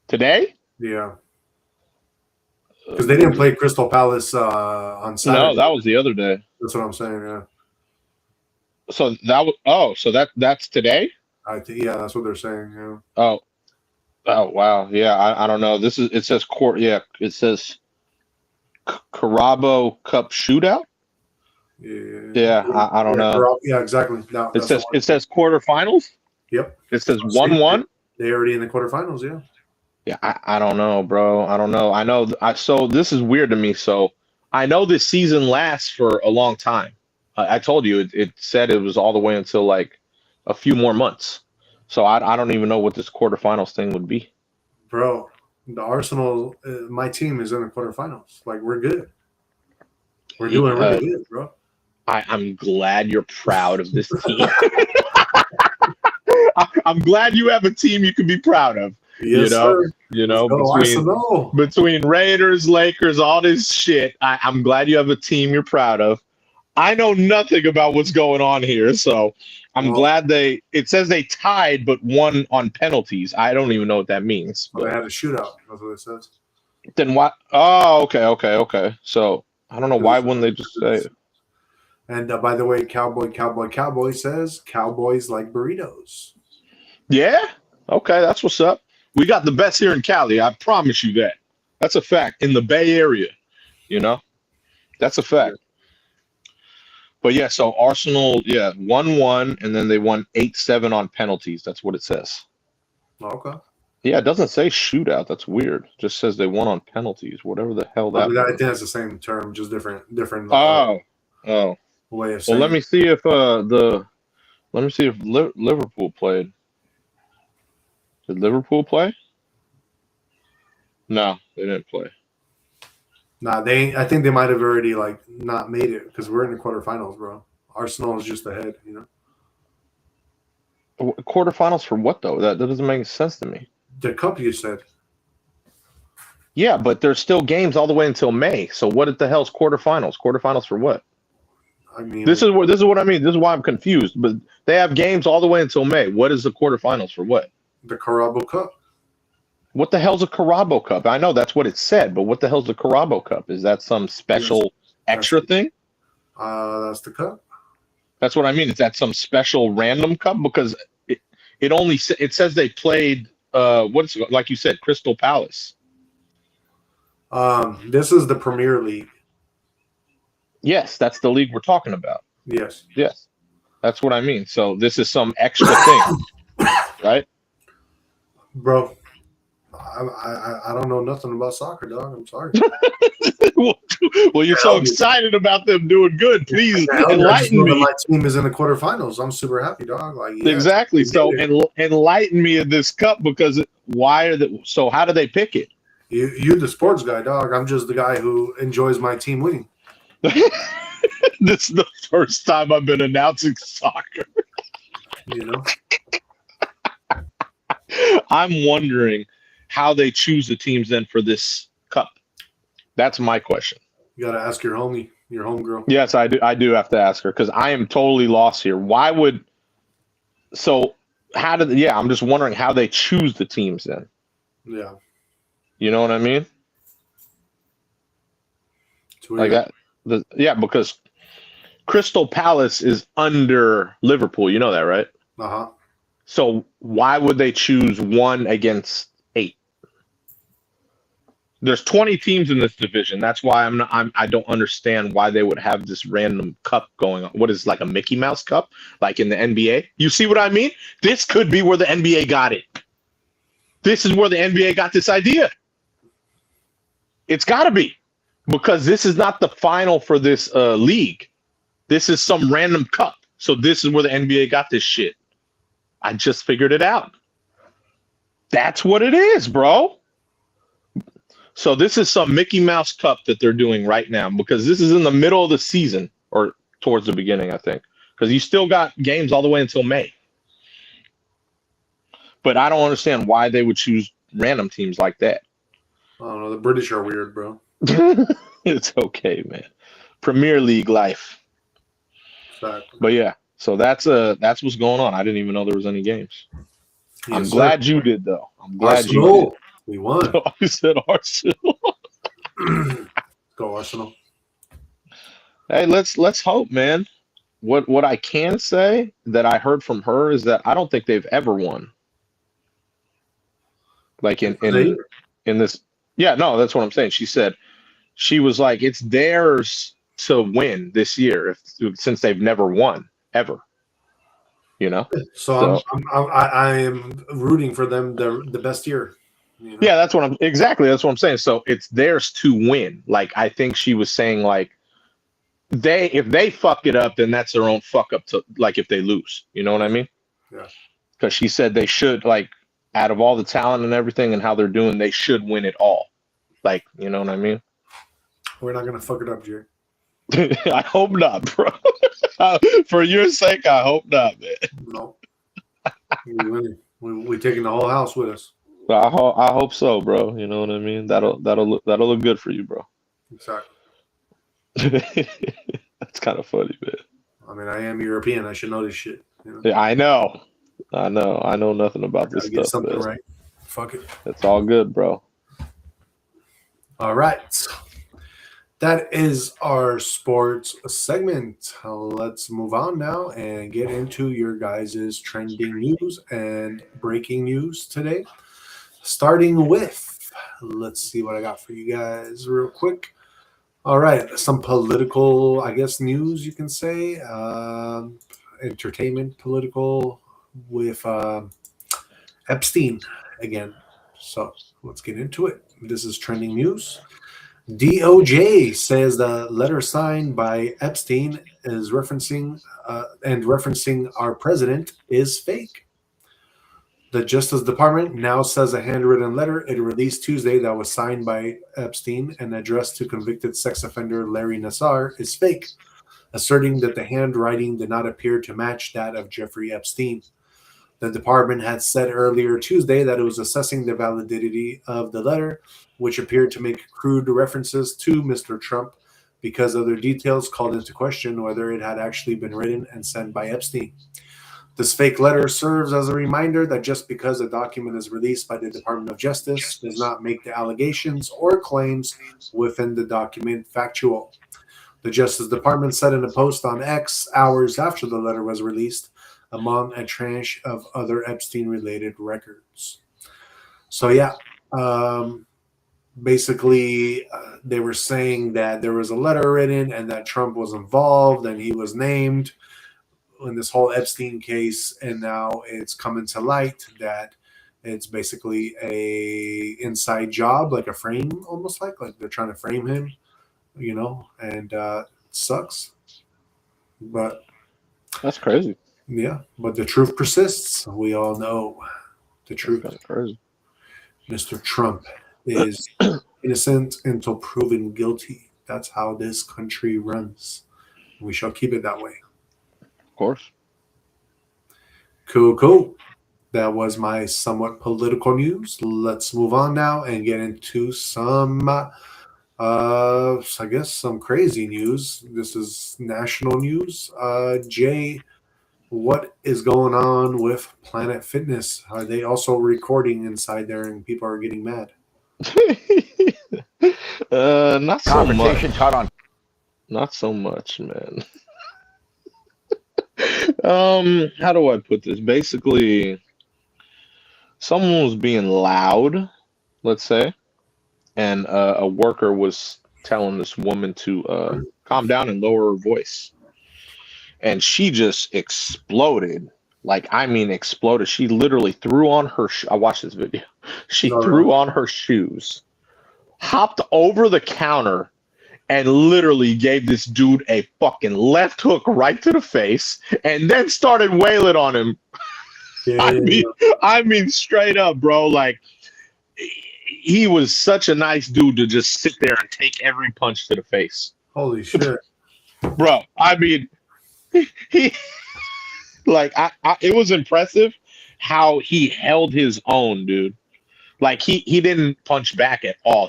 today. Yeah, because they didn't play Crystal Palace on Saturday. No, that was the other day. That's what I'm saying. Yeah. So that was that's today. Yeah, that's what they're saying. Yeah. Oh wow. Yeah, I don't know. It says court. Yeah, it says Carabao Cup shootout. Yeah, I don't know. Yeah, exactly. No, it says quarterfinals. Yep. It says 1-1. They're already in the quarterfinals, yeah. Yeah, I don't know, bro. I don't know. So this is weird to me. So I know this season lasts for a long time. I told you it said it was all the way until like a few more months. So I don't even know what this quarterfinals thing would be. Bro, the Arsenal, my team is in the quarterfinals. Like, we're good. We're doing really good, bro. I'm glad you're proud of this team. I'm glad you have a team you can be proud of. Yes, sir. Between Raiders, Lakers, all this shit, I'm glad you have a team you're proud of. I know nothing about what's going on here, so I'm glad it says they tied but won on penalties. I don't even know what that means. But they had a shootout. That's what it says. Then what? Oh, okay. So I don't know why wouldn't they just say it? And by the way, Cowboy says Cowboys like burritos. Yeah? Okay, that's what's up. We got the best here in Cali. I promise you that. That's a fact. In the Bay Area, that's a fact. But yeah, so Arsenal, 1-1, and then they won 8-7 on penalties. That's what it says. Okay. Yeah, it doesn't say shootout. That's weird. It just says they won on penalties. Whatever the hell that was. I think that's the same term, just different. Oh. Way of saying. Well, let me see if Liverpool played. Did Liverpool play? No, they didn't play. Nah, I think they might have already not made it because we're in the quarterfinals, bro. Arsenal is just ahead, Quarterfinals for what though? That doesn't make sense to me. The cup, you said. Yeah, but there's still games all the way until May. So what the hell's quarterfinals? Quarterfinals for what? I mean, this is what I mean. This is why I'm confused. But they have games all the way until May. What is the quarterfinals for what? The Carabao Cup. What the hell's a Carabao Cup? I know that's what it said, but what the hell's the Carabao Cup? Is that some special extra thing? That's the cup. That's what I mean. Is that some special random cup? Because it says they played like you said, Crystal Palace. This is the Premier League. Yes, that's the league we're talking about. Yes. That's what I mean. So this is some extra thing, right? Bro, I don't know nothing about soccer, dog. I'm sorry. Well, you're so excited about them doing good. Please enlighten me. My team is in the quarterfinals. I'm super happy, dog. Exactly. So enlighten me of this cup because so how do they pick it? You the sports guy, dog. I'm just the guy who enjoys my team winning. This is the first time I've been announcing soccer. I'm wondering how they choose the teams then for this cup. That's my question. You gotta ask your homegirl. Yes, I do. I do have to ask her because I am totally lost here. I'm just wondering how they choose the teams then. Yeah. You know what I mean? Because Crystal Palace is under Liverpool. You know that, right? Uh-huh. So why would they choose 1 against 8? There's 20 teams in this division. That's why I don't understand why they would have this random cup going on. What is like a Mickey Mouse cup, like in the NBA? You see what I mean? This could be where the NBA got it. This is where the NBA got this idea. It's got to be, because this is not the final for this league. This is some random cup. So this is where the NBA got this shit. I just figured it out. That's what it is, bro. So this is some Mickey Mouse Cup that they're doing right now because this is in the middle of the season or towards the beginning, I think, because you still got games all the way until May. But I don't understand why they would choose random teams like that. I don't know. The British are weird, bro. It's okay, man. Premier League life. Exactly. But yeah, so that's what's going on. I didn't even know there was any games. Yes, I'm glad you did, though. I'm glad Arsenal. You did. We won. I said Arsenal. Go Arsenal. Hey, let's hope, man. What I can say that I heard from her is that I don't think they've ever won. Like in this. Yeah, no, that's what I'm saying. She was like, it's theirs to win this year since they've never won ever. you know. So I am rooting for them the best year. You know? Yeah, that's what I'm saying. So it's theirs to win. Like I think she was saying like if they fuck it up, then that's their own fuck up to like if they lose. You know what I mean? Yeah. Because she said they should like out of all the talent and everything and how they're doing, they should win it all. Like, you know what I mean? We're not gonna fuck it up, Jerry. I hope not, bro. For your sake, I hope not, man. No. We taking the whole house with us. I hope so, bro. You know what I mean? That'll look good for you, bro. Exactly. That's kind of funny, man. I mean, I am European. I should know this shit. You know? Yeah, I know. I know nothing about this get stuff. Something man. right. Fuck it. It's all good, bro. All right. That is our sports segment. Let's move on now and get into your guys' trending news and breaking news today. Starting with, let's see what I got for you guys real quick. All right, some political, I guess, news you can say. Entertainment, political with Epstein again. So let's get into it. This is trending news. DOJ says the letter signed by Epstein is referencing our president is fake. The Justice Department now says a handwritten letter it released Tuesday that was signed by Epstein and addressed to convicted sex offender Larry Nassar is fake, asserting that the handwriting did not appear to match that of Jeffrey Epstein. The department had said earlier Tuesday that it was assessing the validity of the letter, which appeared to make crude references to Mr. Trump because other details called into question whether it had actually been written and sent by Epstein. This fake letter serves as a reminder that just because a document is released by the Department of Justice does not make the allegations or claims within the document factual. The Justice Department said in a post on X hours after the letter was released, among a tranche of other Epstein-related records. So, yeah, basically they were saying that there was a letter written and that Trump was involved and he was named in this whole Epstein case, and now it's coming to light that it's basically a inside job, like a frame, almost like they're trying to frame him, you know, and it sucks. But that's crazy. Yeah, but the truth persists. We all know the truth. That's crazy. Mr. Trump is innocent until proven guilty. That's how this country runs. We shall keep it that way. Of course. Cool. That was my somewhat political news. Let's move on now and get into some, I guess, some crazy news. This is national news. Jay, what is going on with Planet Fitness? Are they also recording inside there and people are getting mad? Not so much. Not so much, man. How do I put this? Basically, someone was being loud, let's say, and a worker was telling this woman to calm down and lower her voice. And she just exploded. Like, I mean, exploded. She literally threw on her I watched this video. She threw on her shoes, hopped over the counter, and literally gave this dude a fucking left hook right to the face, and then started wailing on him. Yeah. I mean, straight up, bro. Like, he was such a nice dude to just sit there and take every punch to the face. Holy shit, bro. I mean, he like it was impressive how he held his own, dude. Like he didn't punch back at all.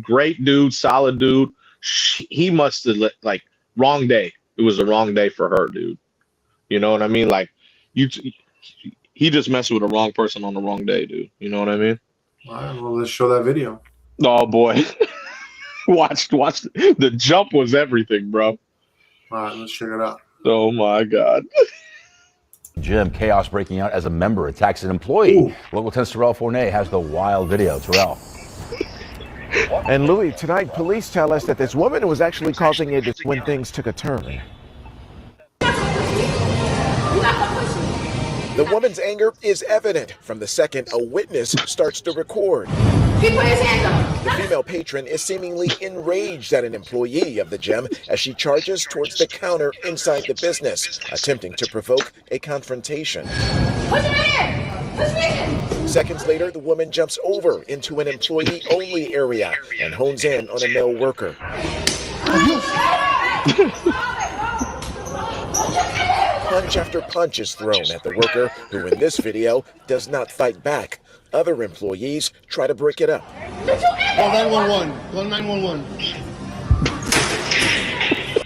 Great dude, solid dude. He must have like wrong day. It was the wrong day for her, dude. You know what I mean? Like he just messed with the wrong person on the wrong day, dude. You know what I mean? All right, well, let's show that video. Oh boy, watch. The jump was everything, bro. All right, let's check it out. Oh my God. Gym, chaos breaking out as a member attacks an employee. Ooh. Local 10's Terrell Fournay has the wild video. Terrell. And Louis, tonight police tell us that this woman was actually causing it when things took a turn. The woman's anger is evident from the second a witness starts to record. He put his hands up. The female patron is seemingly enraged at an employee of the gym as she charges towards the counter inside the business, attempting to provoke a confrontation. What's your name? What's speaking? Seconds later, the woman jumps over into an employee-only area and hones in on a male worker. Punch after punch is thrown at the worker, who in this video does not fight back. Other employees try to break it up. Call 911. Call 911.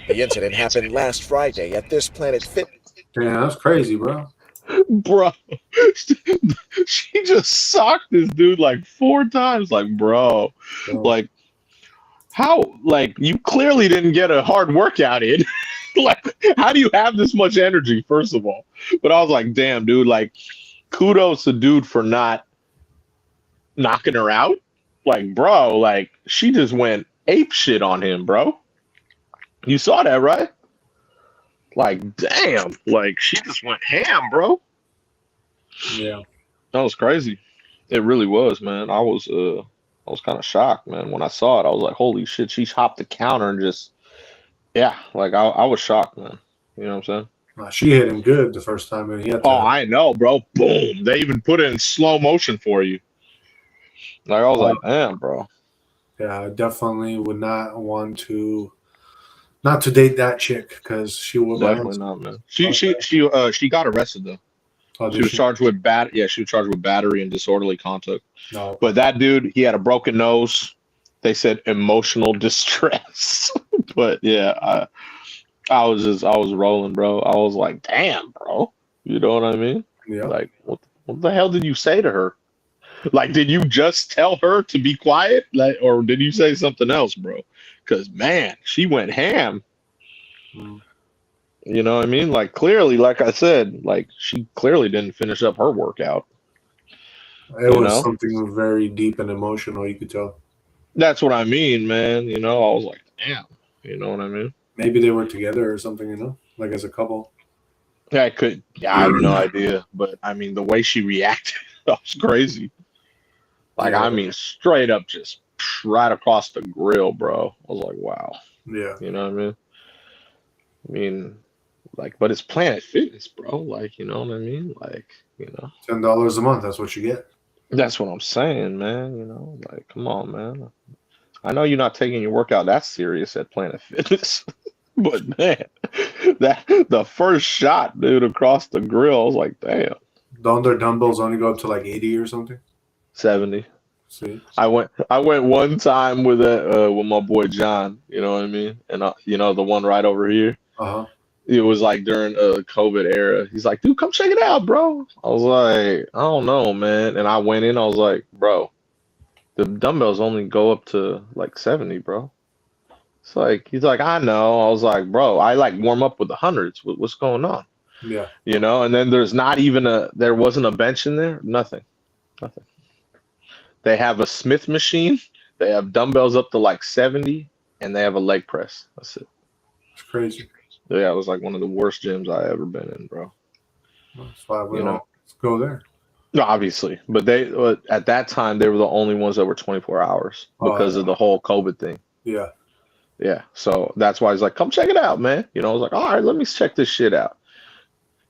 The incident happened last Friday at this Planet Fit. Yeah, that's crazy, bro. Bro, she just socked this dude like 4 times. Like, bro, like, how? Like, you clearly didn't get a hard workout in. Like, how do you have this much energy, first of all? But I was like, damn, dude, like, kudos to dude for not knocking her out. Like, bro, like, she just went ape shit on him, bro. You saw that, right? Like, damn, like, she just went ham, bro. Yeah, that was crazy. It really was, man. I was kind of shocked, man. When I saw it, I was like, holy shit, she hopped the counter and just, yeah, like, I was shocked, man. You know what I'm saying? she hit him good the first time, and he had to. Oh, I know, bro. Boom. They even put it in slow motion for you. Like, I was like, damn, bro. Yeah, I definitely would not want to. Not to date that chick because she would definitely not, man. She got arrested though. Oh, she was charged with she was charged with battery and disorderly conduct. No. But that dude, he had a broken nose. They said emotional distress. But yeah, I was rolling, bro. I was like, damn, bro. You know what I mean? Yeah. Like, what the hell did you say to her? Like, did you just tell her to be quiet? Like, or did you say something else, bro? Because, man, she went ham. You know what I mean? Like, clearly, like I said, like, she clearly didn't finish up her workout. It was something very deep and emotional, you could tell. That's what I mean, man. You know, I was like, damn. You know what I mean? Maybe they were together or something, you know? Like, as a couple. Yeah, I have no idea. But, I mean, the way she reacted, that was crazy. Like, I mean, straight up just right across the grill, bro. I was like, wow. Yeah. You know what I mean? Like, but it's Planet Fitness, bro. Like, you know what I mean? Like, you know. $10 a month, that's what you get. That's what I'm saying, man. You know, like, come on, man. I know you're not taking your workout that serious at Planet Fitness. But, man, the first shot, dude, across the grill, I was like, damn. Don't their dumbbells only go up to like 80 or something? 70. See? I went one time with my boy John, you know what I mean? And you know, the one right over here. Uh-huh. It was like during COVID era. He's like, dude, come check it out, bro. I was like, I don't know, man. And I went in, I was like, bro, the dumbbells only go up to like 70, bro. It's like, he's like, I know. I was like, bro, I like warm up with the hundreds. What's going on? Yeah. You know, and then there wasn't a bench in there. Nothing. They have a Smith machine. They have dumbbells up to like 70, and they have a leg press. That's it. It's crazy. Yeah, it was like one of the worst gyms I ever been in, bro. That's why we don't go there. No, obviously, but at that time they were the only ones that were 24 hours because of the whole COVID thing. Yeah. Yeah, so that's why he's like, come check it out, man. You know, I was like, all right, let me check this shit out.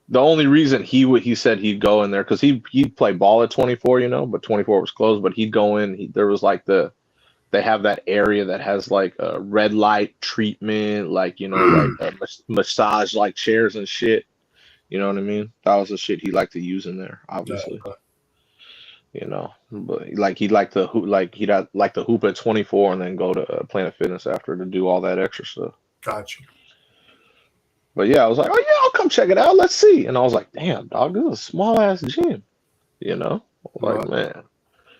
The only reason he said he'd go in there because he'd play ball at 24, you know, but 24 was closed. But he'd go in. There was like they have that area that has like a red light treatment, like, you know, like massage like chairs and shit. You know what I mean? That was the shit he liked to use in there, obviously. Yeah. You know, but like he'd like to hoop at 24 and then go to Planet Fitness after to do all that extra stuff. Gotcha. But yeah, I was like, oh yeah, I'll come check it out. Let's see. And I was like, damn, dog, this is a small ass gym. You know, like, man,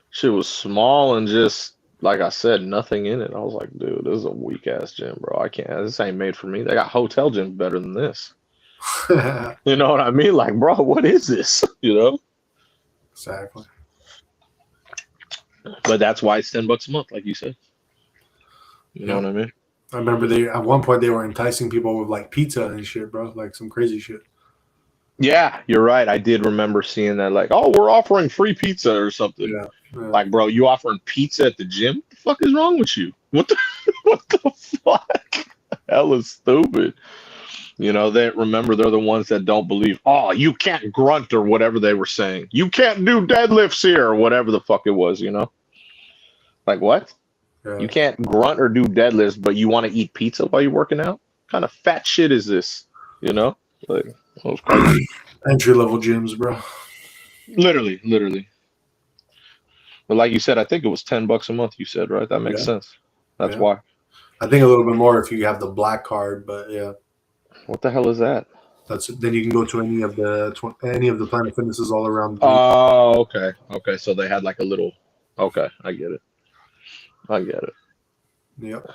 shit was small and just like I said, nothing in it. I was like, dude, this is a weak ass gym, bro. I can't. This ain't made for me. They got hotel gyms better than this. You know what I mean? Like, bro, what is this? You know? Exactly. But that's why it's $10 a month, like you said. You know what I mean? I remember at one point they were enticing people with like pizza and shit, bro, like some crazy shit. Yeah, you're right. I did remember seeing that. Like, oh, we're offering free pizza or something. Yeah. Yeah. Like, bro, you offering pizza at the gym? What the fuck is wrong with you? What the what the fuck? Hella stupid. You know, they remember they're the ones that don't believe. Oh, you can't grunt or whatever they were saying. You can't do deadlifts here or whatever the fuck it was. You know, like what? Yeah. You can't grunt or do deadlifts, but you want to eat pizza while you're working out? What kind of fat shit is this? You know, like that was crazy. Entry level gyms, bro. Literally. But like you said, I think it was $10 a month. You said, right? That makes sense. That's why. I think a little bit more if you have the black card, but yeah. What the hell is that? Then you can go to any of the Planet Fitnesses all around. Oh, okay. Okay, so they had like a little. Okay, I get it. Yep.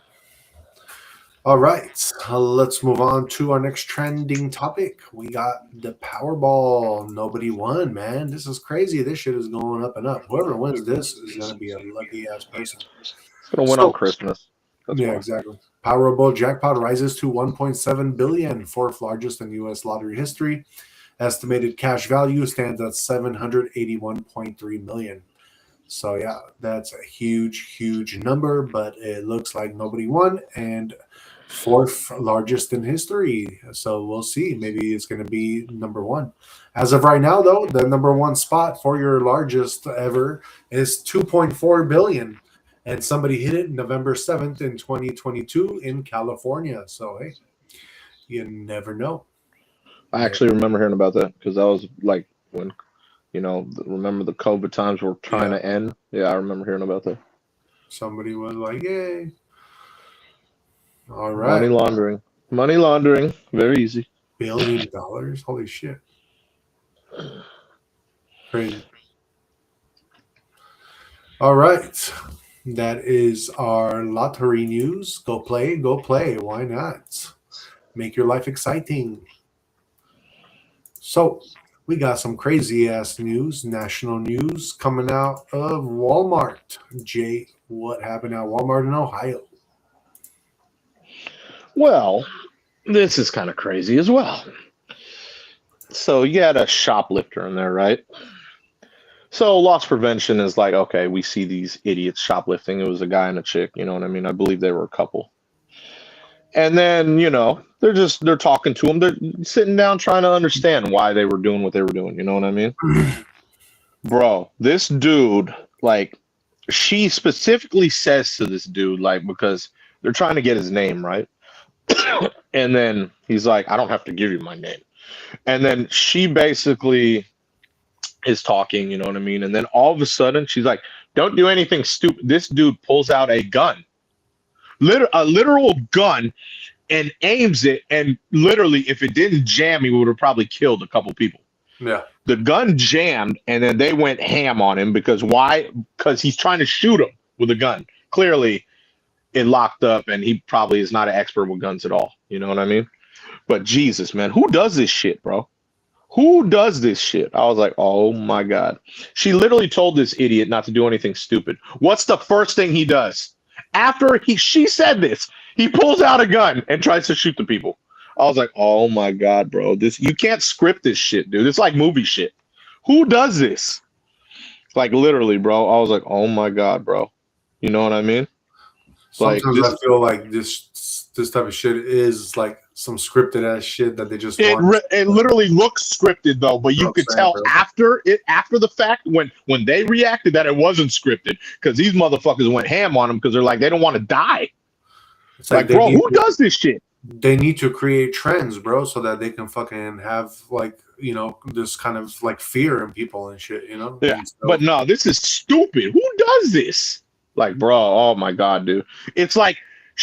All right, let's move on to our next trending topic. We got the Powerball. Nobody won, man. This is crazy. This shit is going up and up. Whoever wins this is gonna be a lucky ass person. It's gonna win on Christmas. That's yeah, why. exactly. Powerball jackpot rises to 1.7 billion, fourth largest in U.S. lottery history. Estimated cash value stands at 781.3 million. So yeah, that's a huge number, but it looks like nobody won, and fourth largest in history. So we'll see. Maybe it's going to be number one. As of right now, though, the number one spot for your largest ever is 2.4 billion. And somebody hit it November 7th in 2022 in California. So, hey, you never know. I actually remember hearing about that because that was like when, remember the COVID times were trying to end? Yeah, I remember hearing about that. Somebody was like, yay. All right. Money laundering. Very easy. $1 billion? Holy shit. Crazy. All right. That is our lottery news. Go play. Why not? Make your life exciting. So, we got some crazy ass news, national news coming out of Walmart. Jay, what happened at Walmart in Ohio? Well, this is kind of crazy as well. So you had a shoplifter in there, right? So loss prevention is like, okay, we see these idiots shoplifting. It was a guy and a chick, you know what I mean? I believe they were a couple. And then, they're talking to him. They're sitting down trying to understand why they were doing what they were doing. You know what I mean? Bro, this dude, like, she specifically says to this dude, like, because they're trying to get his name, right? And then he's like, I don't have to give you my name. And then she basically is talking, you know what I mean? And then all of a sudden she's like, don't do anything stupid. This dude pulls out a gun, a literal gun, and aims it. And literally, if it didn't jam, he would have probably killed a couple people. Yeah. The gun jammed, and then they went ham on him because why? Because he's trying to shoot him with a gun. Clearly, it locked up, and he probably is not an expert with guns at all. You know what I mean? But Jesus, man, who does this shit, bro? Who does this shit? I was like, oh my God. She literally told this idiot not to do anything stupid. What's the first thing he does? After she said this, he pulls out a gun and tries to shoot the people. I was like, oh my God, bro. You can't script this shit, dude. It's like movie shit. Who does this? Like literally, bro. I was like, oh my God, bro. You know what I mean? Sometimes I feel like this type of shit is like some scripted ass shit that they just want. It literally looks scripted though, but you could tell after the fact when they reacted that it wasn't scripted because these motherfuckers went ham on them because they're like they don't want to die. It's like bro, who does this shit? They need to create trends, bro, so that they can fucking have like this kind of like fear in people and shit, Yeah, but no, this is stupid. Who does this? Like, bro, oh my God, dude. It's like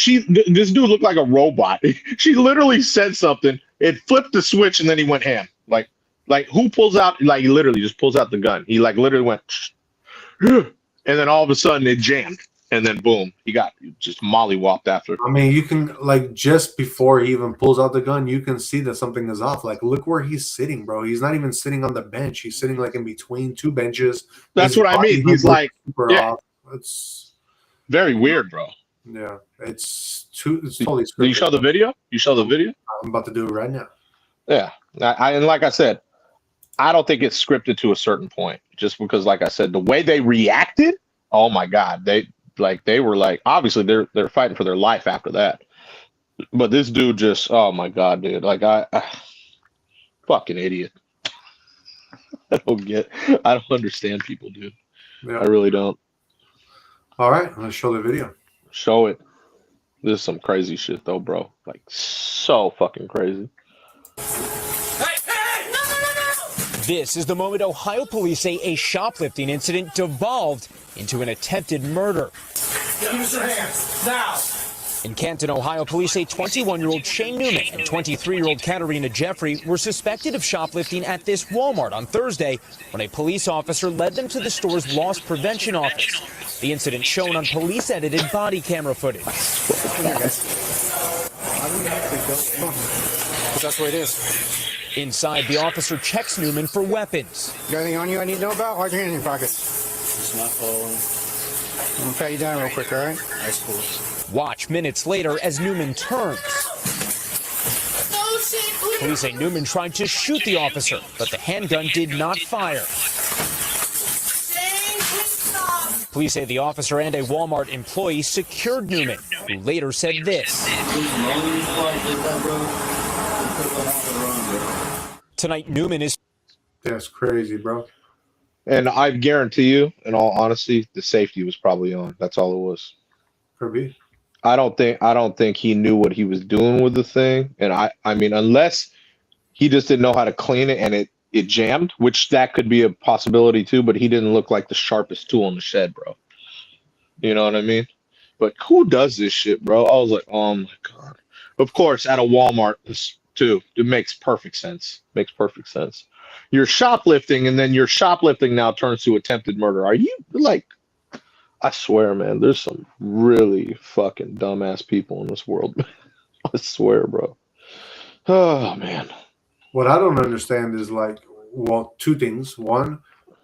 this dude looked like a robot. She literally said something, it flipped the switch, and then he went ham. Like who pulls out, like he literally just pulls out the gun. He like literally went, and then all of a sudden it jammed, and then boom, he got just mollywopped after. I mean, you can like just before he even pulls out the gun, you can see that something is off. Like, look where he's sitting, bro. He's not even sitting on the bench. He's sitting like in between two benches. That's what I mean. He's like, yeah. It's very weird, bro. Yeah, it's totally scripted. Do you show the video? You show the video? I'm about to do it right now. Yeah, and like I said, I don't think it's scripted to a certain point. Just because, like I said, the way they reacted, oh my god, they were like, obviously they're fighting for their life after that. But this dude just, oh my god, dude, like I fucking idiot. I don't understand people, dude. Yeah. I really don't. All right, let's show the video. Show it. This is some crazy shit though, bro. Like so fucking crazy. This is the moment Ohio police say a shoplifting incident devolved into an attempted murder. Use your hands now. In Canton, Ohio, police say 21-year-old Shane Newman and 23-year-old Katerina Jeffrey were suspected of shoplifting at this Walmart on Thursday when a police officer led them to the store's loss prevention office. The incident shown on police-edited body camera footage. That's what it is. Inside, the officer checks Newman for weapons. You got anything on you I need to know about? Why'd your hand in your pockets? It's not following. I'm gonna pat you down real quick, all right? That's cool. Watch minutes later as Newman turns. Police say Newman tried to shoot the officer, but the handgun did not fire. Police say the officer and a Walmart employee secured Newman, who later said this. Tonight, Newman is... That's crazy, bro. And I guarantee you, in all honesty, the safety was probably on. That's all it was. Could be. I don't think he knew what he was doing with the thing. And I mean, unless he just didn't know how to clean it and it jammed, which that could be a possibility too, but he didn't look like the sharpest tool in the shed, bro. You know what I mean? But who does this shit, bro? I was like, oh my God. Of course, at a Walmart too. It makes perfect sense. Makes perfect sense. You're shoplifting, and then your shoplifting now turns to attempted murder. Are you like, I swear, man, there's some really fucking dumbass people in this world. I swear, bro. Oh, man. What I don't understand is like, well, two things. One,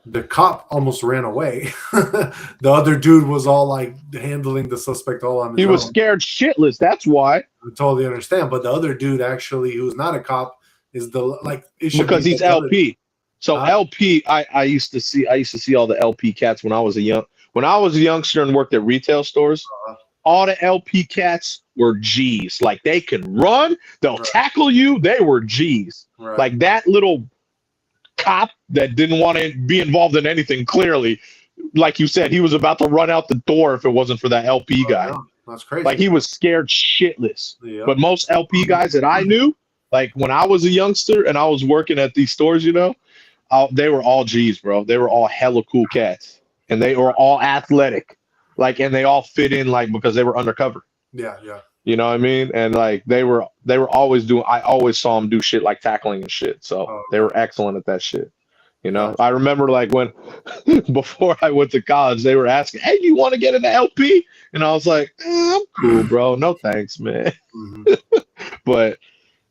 the cop almost ran away. The other dude was all like handling the suspect all on his He was own. scared shitless. That's why. I totally understand. But the other dude actually, who's not a cop, is the like it should because be he's the other- LP. So LP, I used to see all the LP cats when I was a youngster and worked at retail stores. All the LP cats were G's. Like they can run, they'll tackle you. They were G's. Right. Like that little cop that didn't want to be involved in anything. Clearly, like you said, he was about to run out the door if it wasn't for that LP guy. No, that's crazy. Like he was scared shitless. Yeah. But most LP guys that I knew, like when I was a youngster and I was working at these stores, you know, they were all G's, bro. They were all hella cool cats, and they were all athletic, like, and they all fit in, like, because they were undercover. Yeah. You know what I mean? And like they were always doing. I always saw them do shit like tackling and shit. So they were excellent at that shit. You know, I remember like when before I went to college, they were asking, "Hey, do you want to get into LP?" And I was like, "I'm cool, bro. No thanks, man." But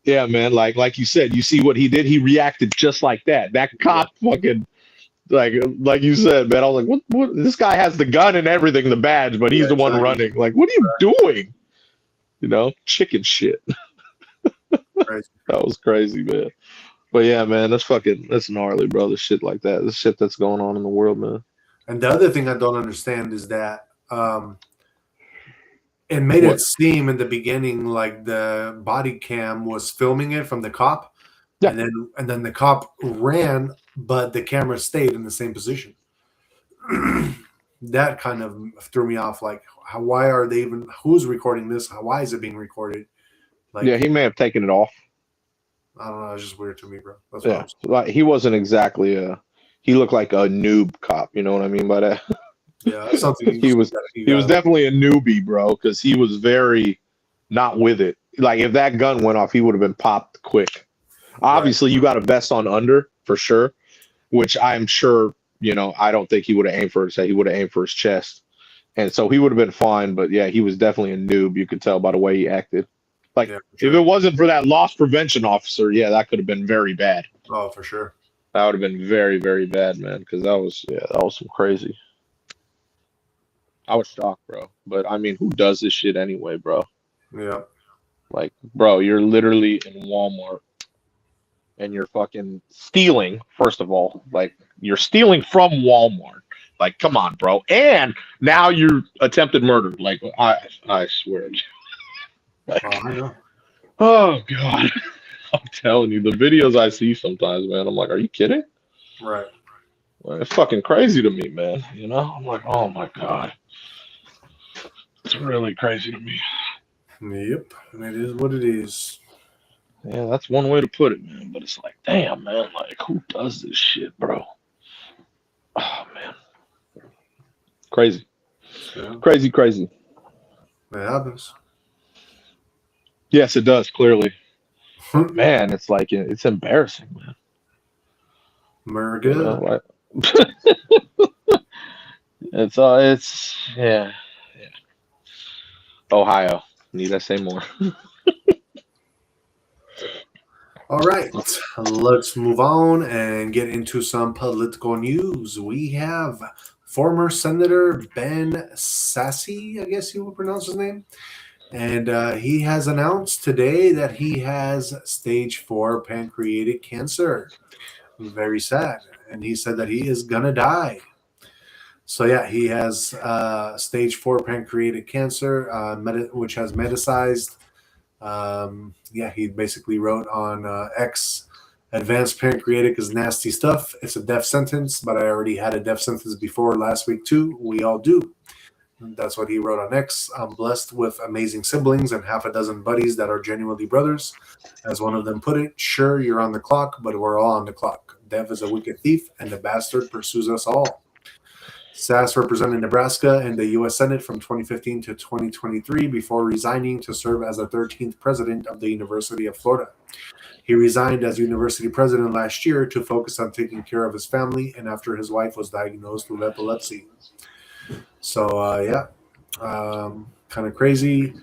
yeah, man, like you said, you see what he did. He reacted just like that. That cop fucking like you said, man. I was like, what? This guy has the gun and everything, the badge, but he's the one running. Like, what are you doing? You know, chicken shit. That was crazy, man. But yeah, man, that's gnarly, bro. The shit like that, the shit that's going on in the world, man. And the other thing I don't understand is that it made it seem in the beginning like the body cam was filming it from the cop, and then the cop ran, but the camera stayed in the same position. That kind of threw me off. Like, why are they even? Who's recording this? Why is it being recorded? Like, yeah, he may have taken it off. I don't know. It's just weird to me, bro. That's what Yeah, like he wasn't exactly he looked like a noob cop. You know what I mean by that? Yeah, something he was definitely a newbie, bro, because he was very not with it. Like if that gun went off, he would have been popped quick. Obviously, you got a vest on under for sure, which I'm sure, you know, I don't think he would have aimed for his head. He would have aimed for his chest. And so he would have been fine. But yeah, he was definitely a noob. You could tell by the way he acted. Like if it wasn't for that loss prevention officer, yeah, that could have been very bad. Oh, for sure. That would have been very, very bad, man. Because that was some crazy. I was shocked, bro. But I mean, who does this shit anyway, bro? Yeah. Like, bro, you're literally in Walmart. and you're fucking stealing, first of all, like you're stealing from Walmart. Like, come on, bro. And now you attempted murder. Like, I swear. Like, I know. oh God. I'm telling you, the videos I see sometimes, man, I'm like, are you kidding? Right. Well, it's fucking crazy to me, man. You know? I'm like, oh my God. It's really crazy to me. Yep. And it is what it is. Yeah, that's one way to put it, man. But it's like, damn, man, like who does this shit, bro? Oh man. Crazy. Yeah. Crazy, crazy. It happens. Yes, it does, clearly. But, man, it's like it's embarrassing, man. America. You know, like, it's yeah. Ohio. Need I say more? All right, let's move on and get into some political news. We have former Senator Ben Sasse, I guess you would pronounce his name. And he has announced today that he has stage 4 pancreatic cancer. Very sad. And he said that he is going to die. So, yeah, he has stage 4 pancreatic cancer, which has metastasized. He basically wrote on X, advanced pancreatic is nasty stuff. It's a death sentence, but I already had a death sentence before last week too. We all do. That's what he wrote on X. I'm blessed with amazing siblings and half a dozen buddies that are genuinely brothers. As one of them put it, sure, you're on the clock, but we're all on the clock. Dev is a wicked thief, and the bastard pursues us all. Sass represented Nebraska in the U.S. Senate from 2015 to 2023 before resigning to serve as the 13th president of the University of Florida. He resigned as university president last year to focus on taking care of his family and after his wife was diagnosed with epilepsy. So, kind of crazy.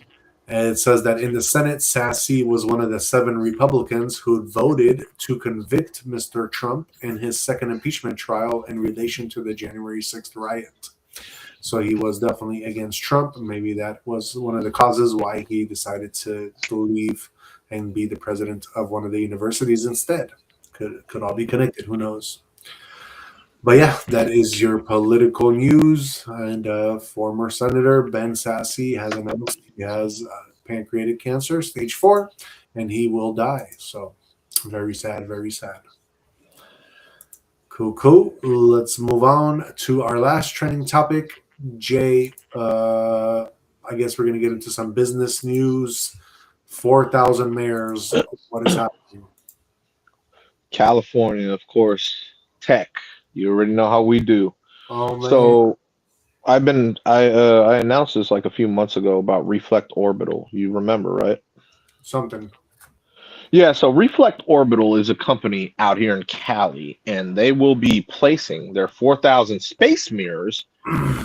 And it says that in the Senate, Sasse was one of the 7 Republicans who voted to convict Mr. Trump in his second impeachment trial in relation to the January 6th riot. So he was definitely against Trump. Maybe that was one of the causes why he decided to leave and be the president of one of the universities instead. Could all be connected. Who knows? But yeah, that is your political news. And former Senator Ben Sasse has announced he has pancreatic cancer, stage 4, and he will die. So very sad, very sad. Cool. Let's move on to our last trending topic. Jay, I guess we're going to get into some business news. 4,000 mayors. What is happening? California, of course. Tech. You already know how we do. Oh, man. So I announced this like a few months ago about Reflect Orbital. You remember, right? Something. Yeah, so Reflect Orbital is a company out here in Cali, and they will be placing their 4,000 space mirrors,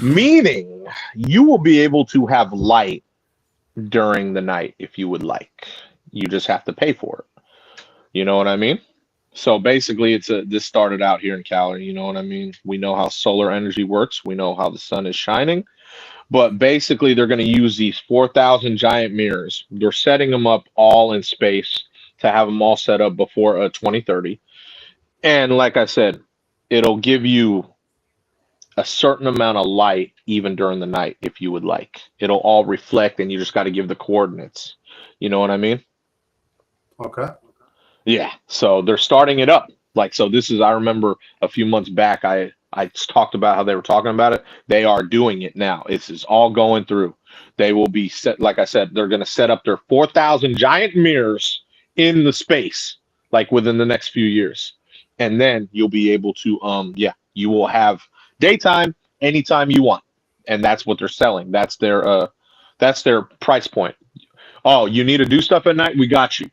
meaning you will be able to have light during the night if you would like. You just have to pay for it. You know what I mean? So basically, this started out here in Cali. You know what I mean? We know how solar energy works. We know how the sun is shining. But basically, they're going to use these 4,000 giant mirrors. They're setting them up all in space to have them all set up before 2030. And like I said, it'll give you a certain amount of light even during the night if you would like. It'll all reflect, and you just got to give the coordinates. You know what I mean? Okay. Yeah, so they're starting it up. Like, so this is, I remember a few months back, I talked about how they were talking about it. They are doing it now. This is all going through. They will be set, like I said, they're going to set up their 4,000 giant mirrors in the space, like within the next few years. And then you'll be able to, you will have daytime anytime you want. And that's what they're selling. That's their price point. Oh, you need to do stuff at night? We got you.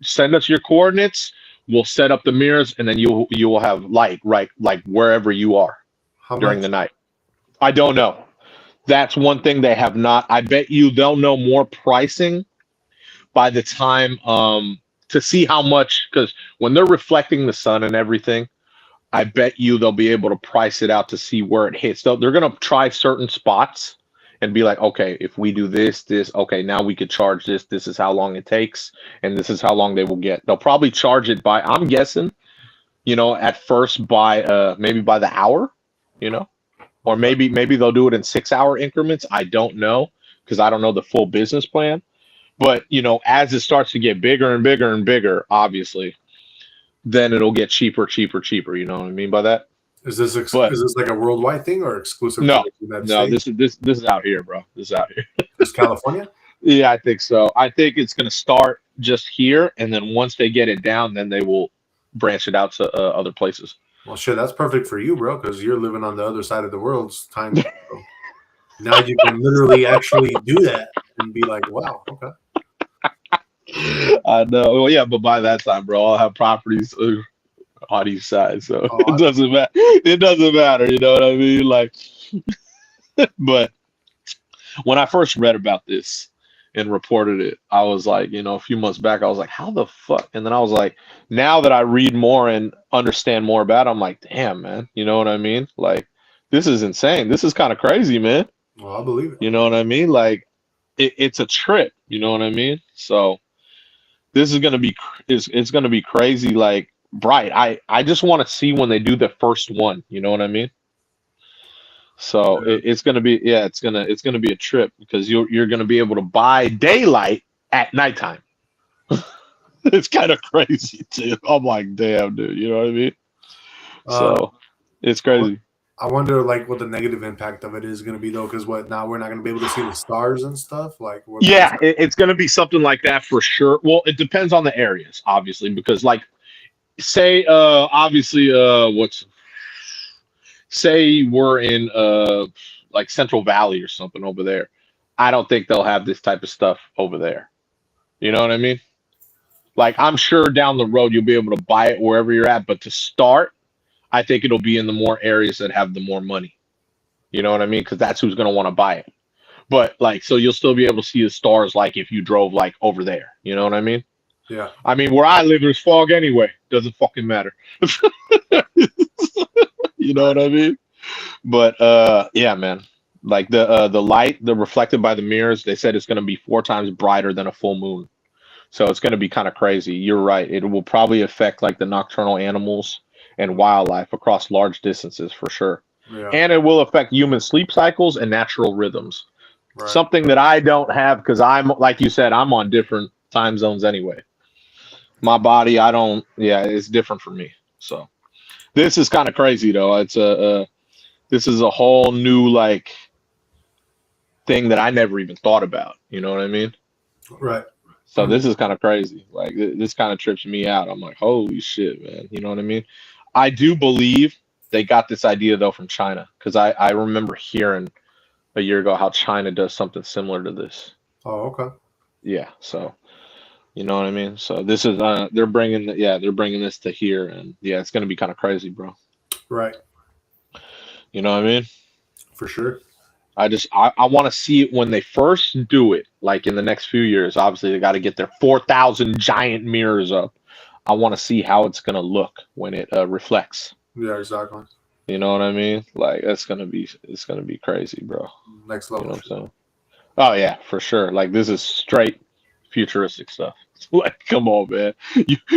Send us your coordinates. We'll set up the mirrors, and then you will have light right, like wherever you are during the night. I don't know. That's one thing they have not. I bet you they'll know more pricing by the time to see how much, because when they're reflecting the sun and everything, I bet you they'll be able to price it out to see where it hits. They're going to try certain spots and be like, okay, if we do this, okay, now we could charge this. This is how long it takes, and this is how long they will get. They'll probably charge it by, I'm guessing, at first by maybe by the hour, or maybe they'll do it in 6-hour increments. I don't know, because I don't know the full business plan. But as it starts to get bigger and bigger and bigger, obviously, then it'll get cheaper. You know what I mean by that? Is this like a worldwide thing or exclusive No, to the United States? This is out here, bro. This is out here. Just California? Yeah, I think so. I think it's going to start just here, and then once they get it down, then they will branch it out to other places. Well, shit, that's perfect for you, bro, because you're living on the other side of the world's time. So now you can literally actually do that and be like, wow, okay. I know. Well, yeah, but by that time, bro, I'll have properties on each side, so it doesn't matter. It doesn't matter, you know what I mean? Like, but when I first read about this and reported it, I was like, a few months back, I was like, how the fuck? And then I was like, now that I read more and understand more about it, I'm like, damn, man, you know what I mean? Like, this is insane. This is kind of crazy, man. Well, I believe it. You know what I mean? Like, it's a trip. You know what I mean? So this is gonna be it's gonna be crazy. Like, bright. I just want to see when they do the first one. You know what I mean? So it's gonna be it's gonna be a trip, because you're gonna be able to buy daylight at nighttime. It's kind of crazy too. I'm like, damn, dude. You know what I mean? So it's crazy. I wonder, like, what the negative impact of it is going to be, though, because now we're not going to be able to see the stars and stuff. Like, it's going to be something like that for sure. Well, it depends on the areas, obviously, because, like, say, obviously, say we're in like Central Valley or something over there. I don't think they'll have this type of stuff over there. You know what I mean? Like, I'm sure down the road you'll be able to buy it wherever you're at, but to start, I think it'll be in the more areas that have the more money. You know what I mean? Because that's who's going to want to buy it. But, like, so you'll still be able to see the stars, like, if you drove, like, over there. You know what I mean? Yeah. I mean, where I live, there's fog anyway. Doesn't fucking matter. You know what I mean? But, yeah, man. Like, the light, the reflected by the mirrors, they said it's going to be 4 times brighter than a full moon. So it's going to be kind of crazy. You're right. It will probably affect, like, the nocturnal animals and wildlife across large distances for sure. Yeah. And it will affect human sleep cycles and natural rhythms. Right. Something that I don't have, because I'm, like you said, I'm on different time zones anyway. My body, it's different for me. So this is kind of crazy though. It's this is a whole new, like, thing that I never even thought about. You know what I mean? Right. So this is kind of crazy. Like, this kind of trips me out. I'm like, holy shit, man. You know what I mean? I do believe they got this idea, though, from China, because I remember hearing a year ago how China does something similar to this. Oh, okay. Yeah, so you know what I mean? So this is they're bringing this to here, and yeah, it's going to be kind of crazy, bro. Right. You know what I mean? For sure. I want to see it when they first do it, like in the next few years. Obviously, they got to get their 4,000 giant mirrors up. I want to see how it's going to look when it reflects. Yeah, exactly. You know what I mean? Like, it's going to be crazy, bro. Next level. You know what I'm saying? Oh, yeah, for sure. Like, this is straight futuristic stuff. Like, come on, man.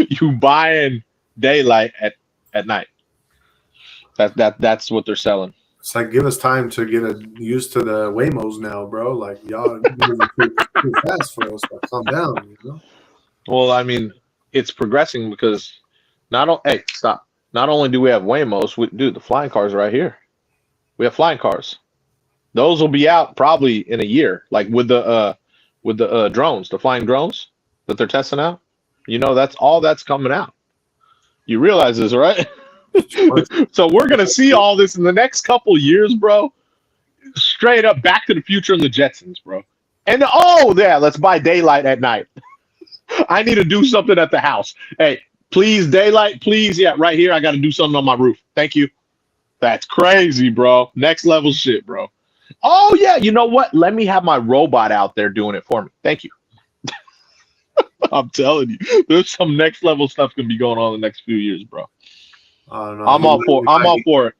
You buying daylight at night. That's what they're selling. It's like, give us time to get used to the Waymos now, bro. Like, y'all moving too fast for us. But calm down, you know? Well, I mean, it's progressing because not only do we have Waymos, dude, the flying cars are right here. We have flying cars. Those will be out probably in a year, like with the drones, the flying drones that they're testing out. You know, that's coming out. You realize this, right? So we're gonna see all this in the next couple years, bro. Straight up, Back to the Future and the Jetsons, bro. And let's buy daylight at night. I need to do something at the house. Hey, please, daylight, please. Yeah, right here. I got to do something on my roof. Thank you. That's crazy, bro. Next level shit, bro. Oh, yeah. You know what? Let me have my robot out there doing it for me. Thank you. I'm telling you, there's some next level stuff going to be going on in the next few years, bro. I don't know. I'm all for it.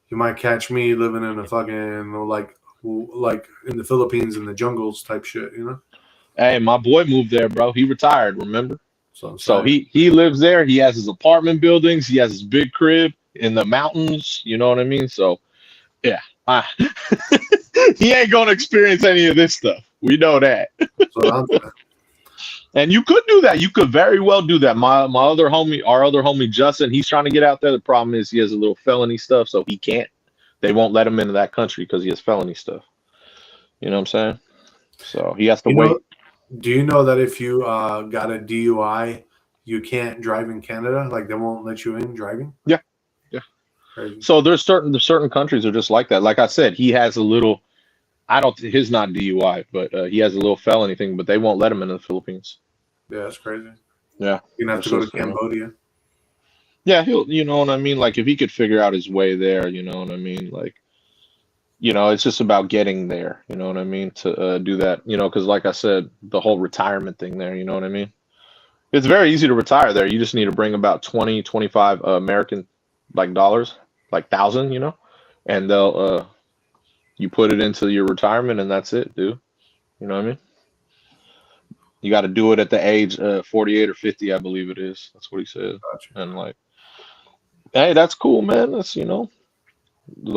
You might catch me living in a fucking, like, like in the Philippines in the jungles type shit, you know. Hey, my boy moved there, bro. He retired, remember? So he lives there. He has his apartment buildings. He has his big crib in the mountains. You know what I mean? So, yeah, he ain't gonna experience any of this stuff. We know that. And you could do that. You could very well do that. My other homie, our other homie Justin, he's trying to get out there. The problem is he has a little felony stuff, so he can't. They won't let him into that country because he has felony stuff. You know what I'm saying? So he has to wait. Do you know that if you got a DUI, you can't drive in Canada? Like they won't let you in driving? Yeah. Crazy. So there's certain countries are just like that. Like I said, he has a little. His not DUI, but he has a little felony thing, but they won't let him into the Philippines. Yeah, that's crazy. Yeah, you're gonna have to go to Cambodia. Yeah, you know what I mean? Like if he could figure out his way there, you know what I mean? Like, it's just about getting there, you know what I mean? To do that, because like I said, the whole retirement thing there, you know what I mean? It's very easy to retire there. You just need to bring about 20, 25 American dollars, like 1,000, and they'll you put it into your retirement and that's it, dude. You know what I mean? You got to do it at the age 48 or 50, I believe it is. That's what he said. Gotcha. And hey, that's cool, man. That's, the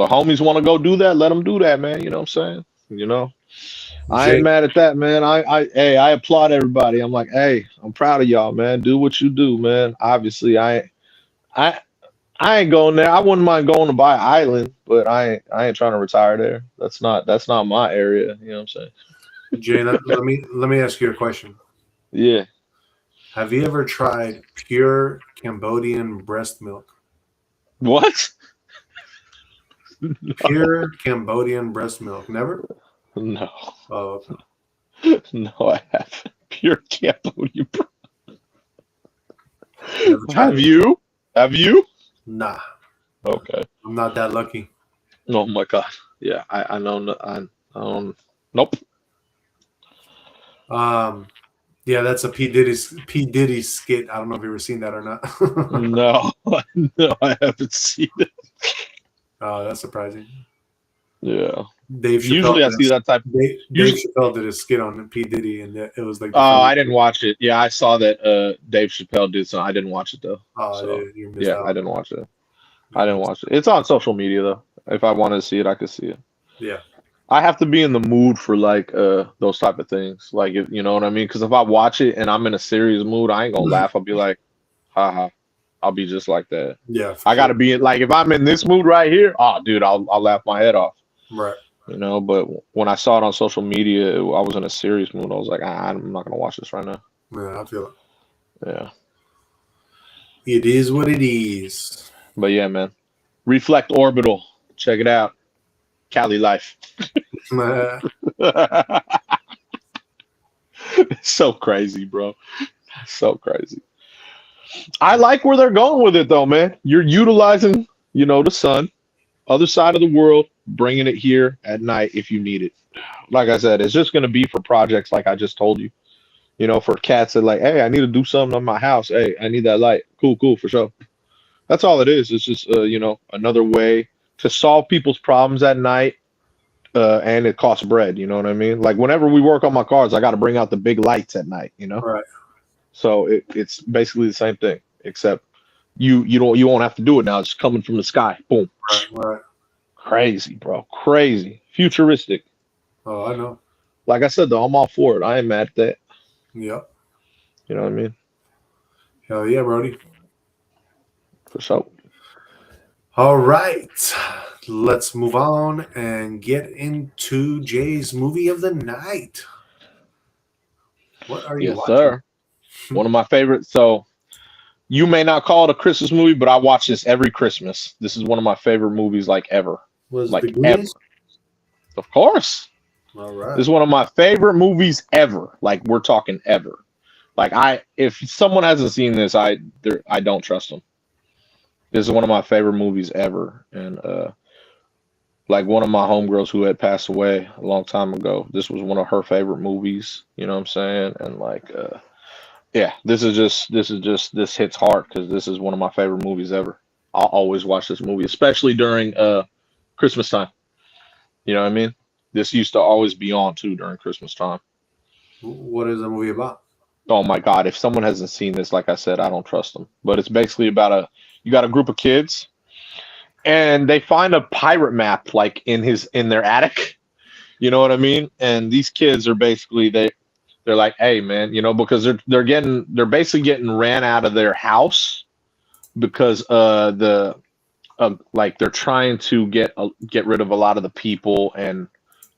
homies want to go do that. Let them do that, man. You know what I'm saying? I ain't mad at that, man. I applaud everybody. I'm like, hey, I'm proud of y'all, man. Do what you do, man. Obviously, I ain't going there. I wouldn't mind going to buy an island, but I ain't trying to retire there. That's not my area. You know what I'm saying? Jay, let me ask you a question. Yeah. Have you ever tried pure Cambodian breast milk? What? Pure Cambodian breast milk? Never? No. Oh, okay. No, I haven't. Pure Cambodian. Have you? Have you? Nah. Okay. I'm not that lucky. Oh my God. Yeah, I know. Nope. Yeah, that's a P. Diddy skit. I don't know if you've ever seen that or not. No, I haven't seen it. Oh, that's surprising. Yeah. Dave Chappelle Usually I see that type. Dave Chappelle did a skit on P. Diddy, and it was like. Oh, I didn't watch it. Yeah, I saw that Dave Chappelle did something. I didn't watch it though. Oh, so, you missed out. I didn't watch it. I didn't watch it. It's on social media though. If I wanted to see it, I could see it. Yeah. I have to be in the mood for those type of things. Like, if you know what I mean? Because if I watch it and I'm in a serious mood, I ain't gonna laugh. I'll be like, haha. I'll be just like that. Yeah. I gotta be like, if I'm in this mood right here, oh dude, I'll laugh my head off. Right. But when I saw it on social media, I was in a serious mood. I was like, I'm not gonna watch this right now. Yeah, I feel it. Yeah. It is what it is. But yeah, man. Reflect Orbital. Check it out. Cali life. It's so crazy, bro. So crazy. I like where they're going with it, though, man. You're utilizing, the sun, other side of the world, bringing it here at night if you need it. Like I said, it's just going to be for projects like I just told you. For cats that like, hey, I need to do something on my house. Hey, I need that light. Cool, for sure. That's all it is. It's just, another way to solve people's problems at night. And it costs bread, you know what I mean? Like whenever we work on my cars, I got to bring out the big lights at night, Right. So it's basically the same thing, except you won't have to do it now. It's coming from the sky. Boom. Right. Crazy, bro. Crazy. Futuristic. Oh, I know. Like I said, though, I'm all for it. I ain't mad at that. Yep. You know what I mean? Hell yeah, Brody. For sure. All right. Let's move on and get into Jay's movie of the night. What are you watching? Yes, sir. One of my favorites. So you may not call it a Christmas movie, but I watch this every Christmas. This is one of my favorite movies ever. Was like the ever. Of course. All right. This is one of my favorite movies ever. Like we're talking ever. Like if someone hasn't seen this, I don't trust them. This is one of my favorite movies ever. And like one of my homegirls who had passed away a long time ago, this was one of her favorite movies. You know what I'm saying? And yeah, this hits hard because this is one of my favorite movies ever. I'll always watch this movie, especially during Christmas time. You know what I mean? This used to always be on too during Christmas time. What is the movie about? Oh my God! If someone hasn't seen this, like I said, I don't trust them. But it's basically about you got a group of kids, and they find a pirate map like in their attic. You know what I mean? And these kids are basically they're like, hey man, because they're basically getting ran out of their house because like they're trying to get rid of a lot of the people, and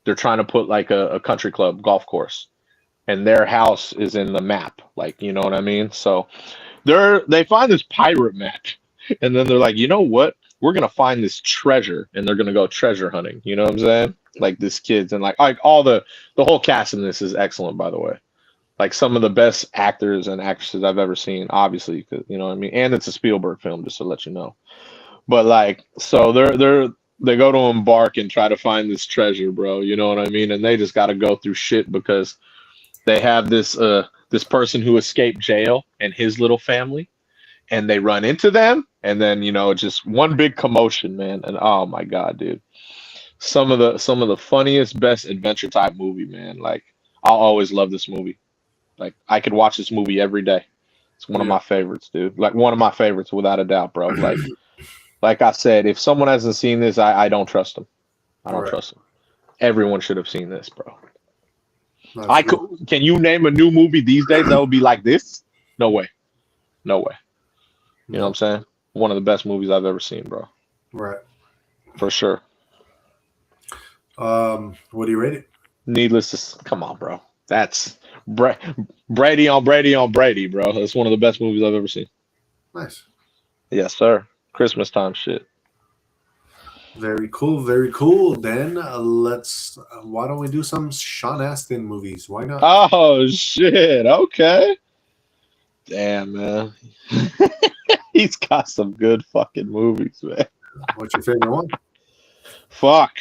they're trying to put like a country club golf course, and their house is in the map, like, you know what I mean? So they find this pirate map, and then they're like, you know what? We're gonna find this treasure, and they're gonna go treasure hunting. You know what I'm saying? Like this kids and like all the whole cast in this is excellent, by the way. Like some of the best actors and actresses I've ever seen, obviously, 'cause, you know what I mean? And it's a Spielberg film, just to let you know. But like, so they go to embark and try to find this treasure, bro. You know what I mean? And they just got to go through shit because they have this person who escaped jail and his little family, and they run into them, and then just one big commotion, man. And oh my God, dude, some of the funniest, best adventure type movie, man. Like I'll always love this movie. Like I could watch this movie every day. It's one of my favorites, dude. Like one of my favorites, without a doubt, bro. Like I said, if someone hasn't seen this, I don't trust them. I don't trust them. Everyone should have seen this, bro. Can you name a new movie these days that would be like this? No way. No way. You know what I'm saying? One of the best movies I've ever seen, bro. Right. For sure. What do you rate it? Needless to come on, bro. That's Brady on Brady on Brady, bro. That's one of the best movies I've ever seen. Nice. Yes, sir. Christmas time shit. Very cool. Very cool. Then why don't we do some Sean Astin movies? Why not? Oh, shit. Okay. Damn, man. He's got some good fucking movies, man. What's your favorite one? Fuck.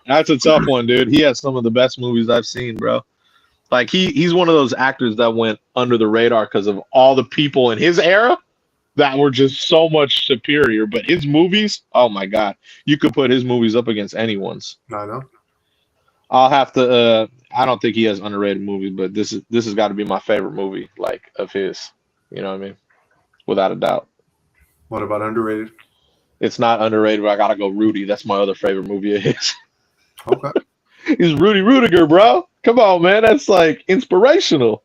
That's a tough one, dude. He has some of the best movies I've seen, bro. Like, he's one of those actors that went under the radar because of all the people in his era that were just so much superior. But his movies, oh my God. You could put his movies up against anyone's. I know. I'll have to I don't think he has underrated movies, but this has got to be my favorite movie, like, of his. You know what I mean? Without a doubt. What about underrated? It's not underrated, but I gotta go Rudy. That's my other favorite movie of his. Okay. He's Rudy Rudiger, bro. Come on, man. That's like inspirational.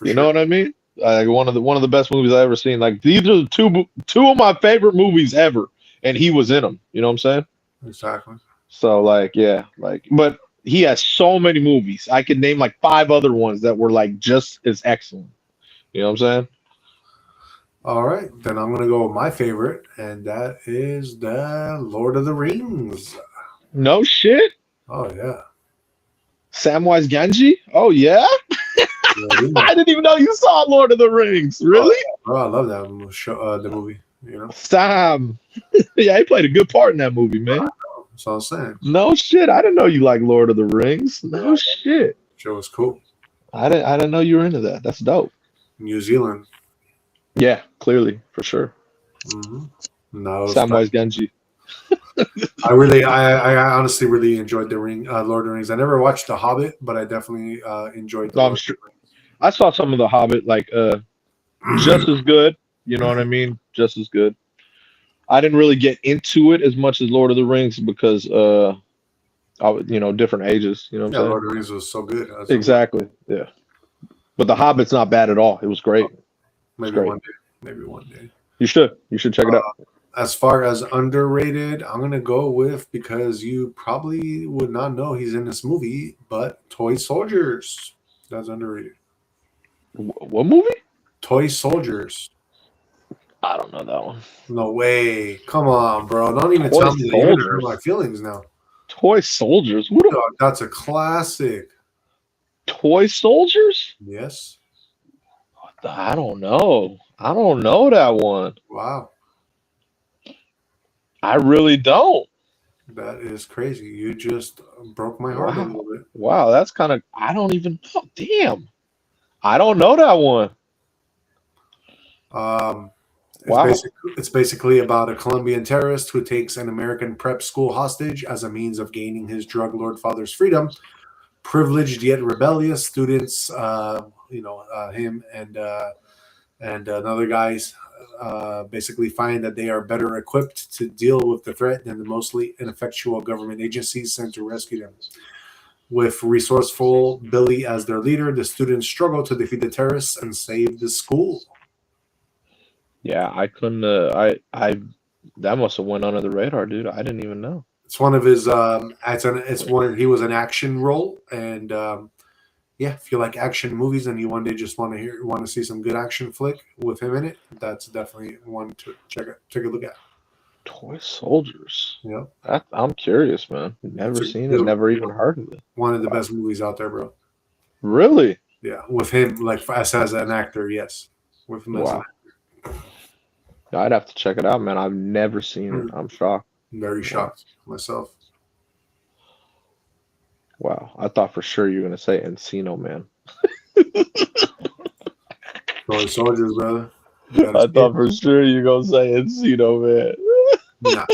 You know what I mean? Like one of the best movies I've ever seen. Like these are two of my favorite movies ever, and he was in them. You know what I'm saying? Exactly. So like, yeah, like, but he has so many movies. I could name like 5 other ones that were like just as excellent. You know what I'm saying? All right, then I'm gonna go with my favorite, and that is the Lord of the Rings. No shit. Oh yeah. Samwise Gamgee? Oh yeah. I didn't even know you saw Lord of the Rings. Really? Oh, I love that show, the movie. You know. Sam. Yeah, he played a good part in that movie, man. That's all I'm saying. No shit. I didn't know you like Lord of the Rings. No shit. Show was cool. I didn't know you were into that. That's dope. New Zealand. Yeah, clearly, for sure. Mm-hmm. No, Samwise Gamgee. I honestly really enjoyed the Lord of the Rings. I never watched The Hobbit, but I definitely enjoyed. I'm sure. I saw some of The Hobbit, like just as good. You know what I mean? Just as good. I didn't really get into it as much as Lord of the Rings because I was, different ages. You know what I'm saying? Lord of the Rings was so good. Exactly. Yeah. But The Hobbit's not bad at all. It was great. Maybe one day. Maybe one day. You should check it out. As far as underrated, I'm gonna go with, because you probably would not know he's in this movie, but Toy Soldiers. That's underrated. What movie? Toy Soldiers. I don't know that one. No way. Come on, bro. Don't even tell me that you're gonna hurt my feelings now. Toy Soldiers? That's a classic. Toy Soldiers? Yes. I don't know. I don't know that one. Wow. I really don't. That is crazy. You just broke my heart a little bit. Wow, that's kind of, I don't even know. Damn. I don't know that one. Wow. It's basically about a Colombian terrorist who takes an American prep school hostage as a means of gaining his drug lord father's freedom. Privileged yet rebellious students, him and another guys basically find that they are better equipped to deal with the threat than the mostly ineffectual government agencies sent to rescue them. With resourceful Billy as their leader, the students struggle to defeat the terrorists and save the school. Yeah, I couldn't. That must have went under the radar, dude. I didn't even know. It's one of his. He was an action role, and if you like action movies and you one day just want to see some good action flick with him in it, that's definitely one to take a look at. Toy Soldiers. Yeah, I'm curious, man. Never seen it. Never even heard of it. One of the best movies out there, bro. Really? Yeah, with him, like as an actor, yes. With him as an actor. I'd have to check it out, man. I've never seen it. I'm shocked. Very shocked myself. Wow. I thought for sure you were going to say Encino Man. Toy Soldiers, brother. I thought for sure you were going to say Encino Man. Nah.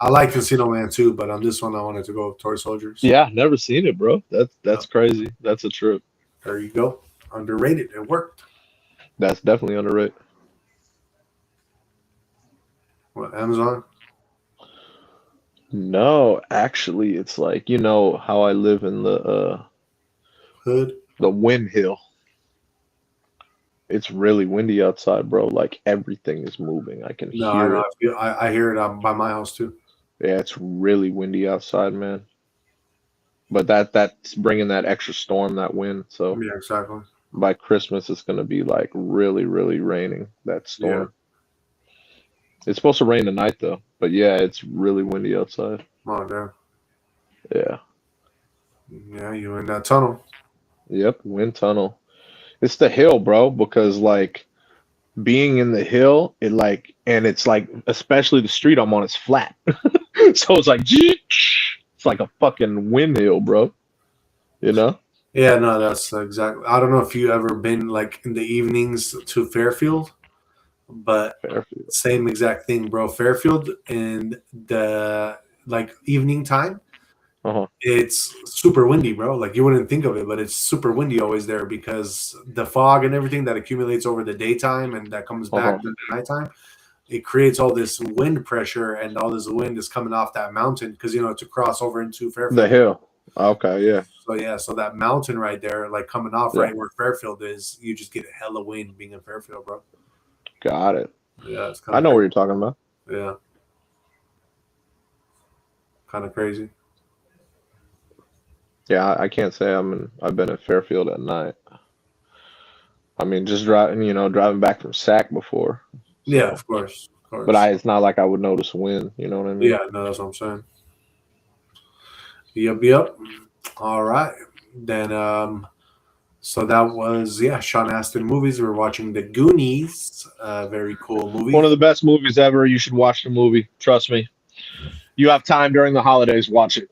I like Encino Man too, but on this one, I wanted to go with Toy Soldiers. Yeah, never seen it, bro. That's crazy. That's a trip. There you go. Underrated. It worked. That's definitely underrated. What, Amazon? No, actually, it's like, you know how I live in the Hood? The wind hill. It's really windy outside, bro. Like everything is moving. I can hear it. I hear it by my house too. Yeah, it's really windy outside, man. But that's bringing that extra storm, that wind. So yeah, exactly. By Christmas, it's gonna be like really, really raining. That storm. It's supposed to rain tonight though. But yeah, it's really windy outside. Oh damn. Yeah. Yeah, you in that tunnel. Yep, wind tunnel. It's the hill, bro, because like being in the hill, it's like especially the street I'm on is flat. So it's like it's like a fucking windmill, bro. You know? Yeah, no, that's exactly. I don't know if you ever been like in the evenings to Fairfield, but same exact thing, bro. Fairfield in the like evening time, it's super windy, bro. Like you wouldn't think of it, but it's super windy always there because the fog and everything that accumulates over the daytime and that comes back in the nighttime. It creates all this wind pressure and all this wind is coming off that mountain because to cross over into Fairfield. The hill. Okay, yeah. So that mountain right there, like coming off right where Fairfield is, you just get a hella wind being in Fairfield, bro. Got it. Yeah, it's I know what you're talking about. Yeah. Kind of crazy. Yeah, I can't say I've been in Fairfield at night. I mean, just driving back from SAC before. Yeah, of course. But it's not like I would notice wind. You know what I mean? Yeah, no, that's what I'm saying. Yep. All right. Then, so that was, Sean Astin movies. We're watching The Goonies. Very cool movie. One of the best movies ever. You should watch the movie. Trust me. You have time during the holidays, watch it.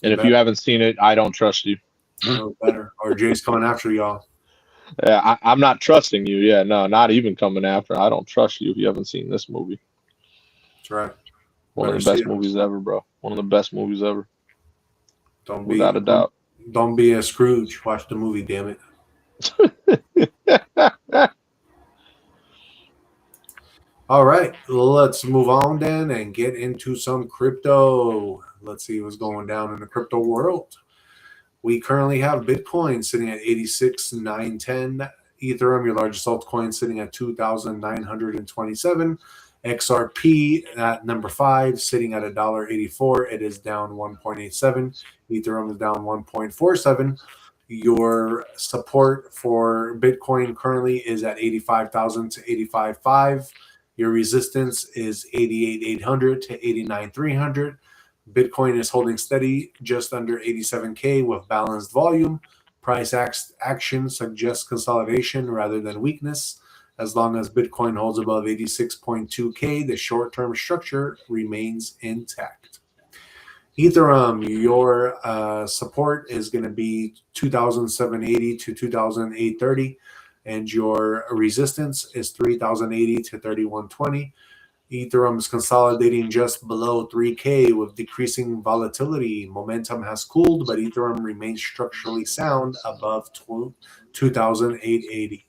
And if you haven't seen it, I don't trust you. No better. Or Jay's coming after y'all. Yeah, I'm not trusting you. Yeah, no, not even coming after. I don't trust you if you haven't seen this movie. That's right. One of the best movies ever, bro. One of the best movies ever. Without a doubt. Don't be a Scrooge. Watch the movie, damn it. All right, let's move on then and get into some crypto. Let's see what's going down in the crypto world. We currently have Bitcoin sitting at 86,910. Ethereum, your largest altcoin, sitting at 2,927. XRP at number 5, sitting at $1.84. It is down 1.87. Ethereum is down 1.47. Your support for Bitcoin currently is at 85,000 to 85,500. Your resistance is 88,800 to 89,300. Bitcoin is holding steady just under 87K with balanced volume. Price action suggests consolidation rather than weakness. As long as Bitcoin holds above 86.2K, the short-term structure remains intact. Ethereum, your support is going to be 2,780 to 2,830. and your resistance is 3,080 to 3,120. Ethereum is consolidating just below 3K with decreasing volatility. Momentum has cooled, but Ethereum remains structurally sound above 2,880.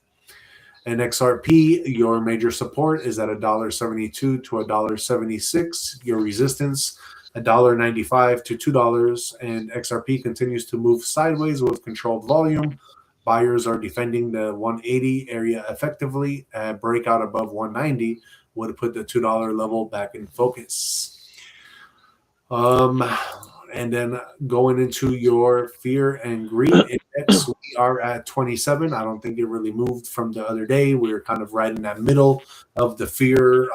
And XRP, your major support is at $1.72 to $1.76. Your resistance, $1.95 to $2. And XRP continues to move sideways with controlled volume. Buyers are defending the 180 area effectively. Breakout above 190 would put the $2 level back in focus. And then going into your fear and greed index, we are at 27. I don't think it really moved from the other day. We were kind of right in that middle of the fear,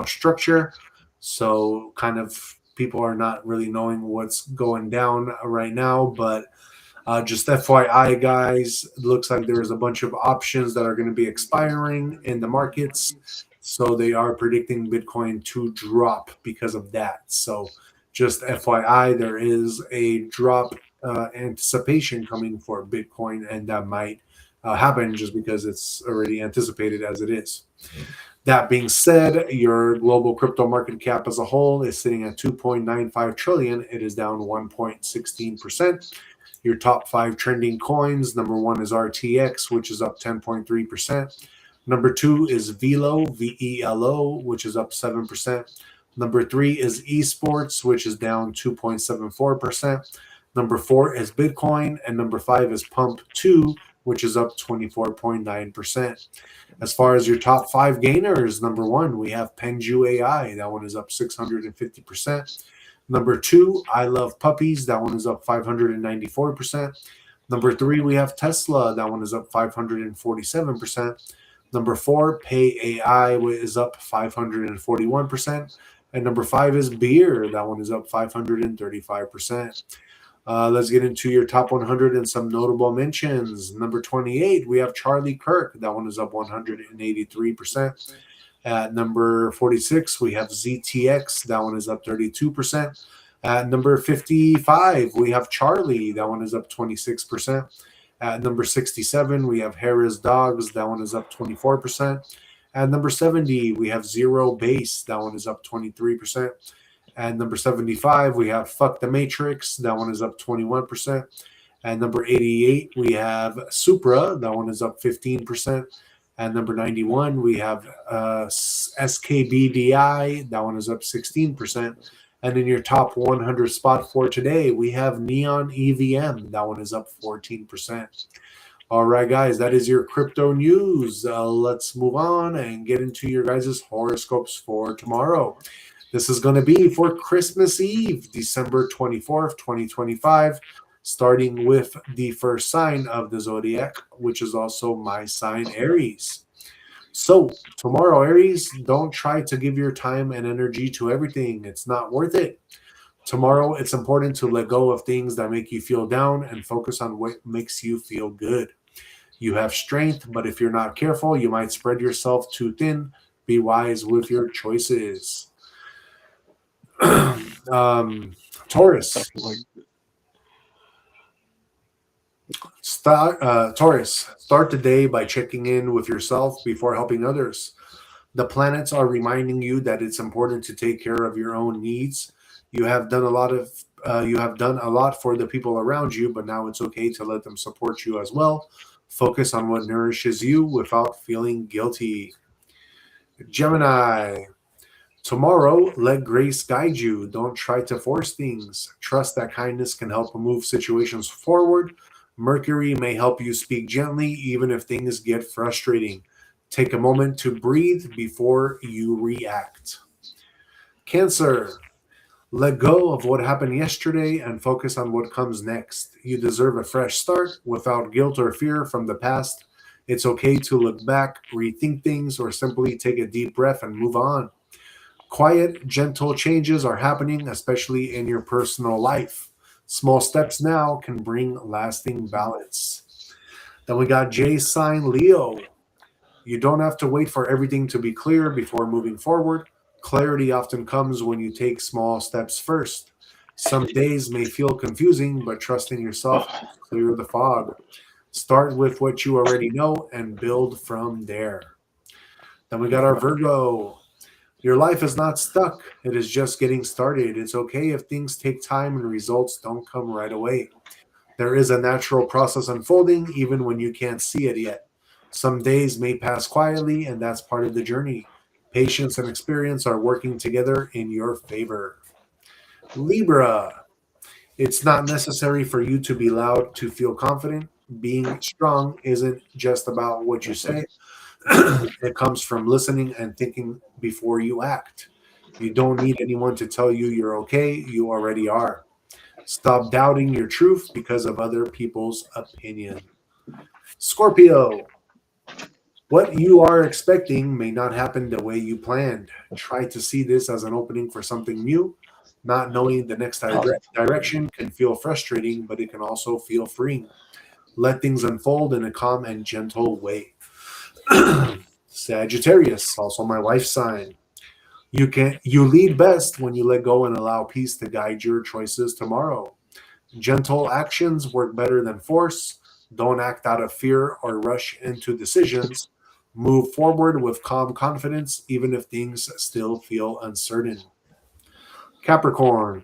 structure. So kind of people are not really knowing what's going down right now, but just FYI, guys, it looks like there's a bunch of options that are going to be expiring in the markets. So they are predicting Bitcoin to drop because of that. So just FYI, there is a drop anticipation coming for Bitcoin, and that might happen just because it's already anticipated as it is. That being said, your global crypto market cap as a whole is sitting at 2.95 trillion. It is down 1.16%. Your top 5 trending coins, number 1 is RTX, which is up 10.3%. Number 2 is VELO, VELO, which is up 7%. Number 3 is esports, which is down 2.74%. Number 4 is Bitcoin, and number 5 is Pump 2, which is up 24.9%. As far as your top 5 gainers, number 1, we have Penju AI. That one is up 650%. Number 2, I Love Puppies. That one is up 594%. Number 3, we have Tesla. That one is up 547%. Number 4, Pay AI is up 541%. And number 5 is Beer. That one is up 535%. Let's get into your top 100 and some notable mentions. Number 28, we have Charlie Kirk. That one is up 183%. At number 46, we have ZTX. That one is up 32%. At number 55, we have Charlie. That one is up 26%. At number 67, we have Harris Dogs. That one is up 24%. At number 70, we have Zero Base. That one is up 23%. At number 75, we have Fuck the Matrix. That one is up 21%. At number 88, we have Supra. That one is up 15%. At number 91, we have SKBDI. That one is up 16%. And in your top 100 spot for today, we have Neon EVM. That one is up 14%. All right, guys, that is your crypto news. Let's move on and get into your guys' horoscopes for tomorrow. This is going to be for Christmas Eve, December 24th, 2025, starting with the first sign of the zodiac, which is also my sign, Aries. So tomorrow, Aries, don't try to give your time and energy to everything. It's not worth it. Tomorrow, it's important to let go of things that make you feel down and focus on what makes you feel good. You have strength, but if you're not careful, you might spread yourself too thin. Be wise with your choices. Taurus. Taurus, start the day by checking in with yourself before helping others. The planets are reminding you that it's important to take care of your own needs. You have done a lot for the people around you, but now it's okay to let them support you as well. Focus on what nourishes you without feeling guilty. Gemini, tomorrow, let grace guide you. Don't try to force things. Trust that kindness can help move situations forward. Mercury may help you speak gently, even if things get frustrating. Take a moment to breathe before you react. Cancer, let go of what happened yesterday and focus on what comes next. You deserve a fresh start without guilt or fear from the past. It's okay to look back, rethink things, or simply take a deep breath and move on. Quiet, gentle changes are happening, especially in your personal life. Small steps now can bring lasting balance. Then we got J sign, Leo. You don't have to wait for everything to be clear before moving forward. Clarity often comes when you take small steps first. Some days may feel confusing, but trust in yourself to clear the fog. Start with what you already know and build from there. Then we got our Virgo. Your life is not stuck. It is just getting started. It's okay if things take time and results don't come right away. There is a natural process unfolding even when you can't see it yet. Some days may pass quietly, and that's part of the journey. Patience and experience are working together in your favor. Libra. It's not necessary for you to be loud to feel confident. Being strong isn't just about what you say. It comes from listening and thinking before you act. You don't need anyone to tell you you're okay. You already are. Stop doubting your truth because of other people's opinion. Scorpio. What you are expecting may not happen the way you planned. Try to see this as an opening for something new. Not knowing the next direction can feel frustrating, but it can also feel freeing. Let things unfold in a calm and gentle way. Sagittarius, also my wife's sign. You lead best when you let go and allow peace to guide your choices tomorrow. Gentle actions work better than force. Don't act out of fear or rush into decisions. Move forward with calm confidence, even if things still feel uncertain. Capricorn.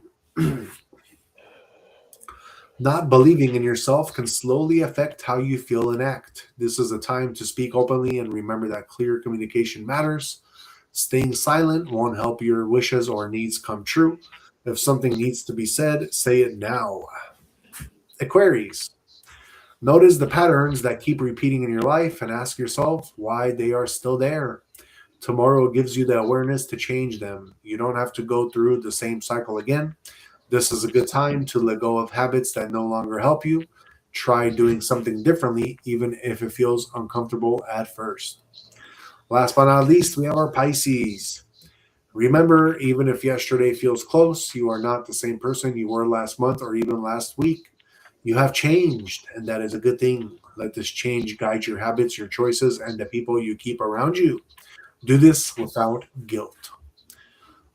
Not believing in yourself can slowly affect how you feel and act. This is a time to speak openly and remember that clear communication matters. Staying silent won't help your wishes or needs come true. If something needs to be said, say it now. Aquarius. Notice the patterns that keep repeating in your life and ask yourself why they are still there. Tomorrow gives you the awareness to change them. You don't have to go through the same cycle again. This is a good time to let go of habits that no longer help you. Try doing something differently, even if it feels uncomfortable at first. Last but not least, we have our Pisces. Remember, even if yesterday feels close, you are not the same person you were last month or even last week. You have changed, and that is a good thing. Let this change guide your habits, your choices, and the people you keep around you. Do this without guilt.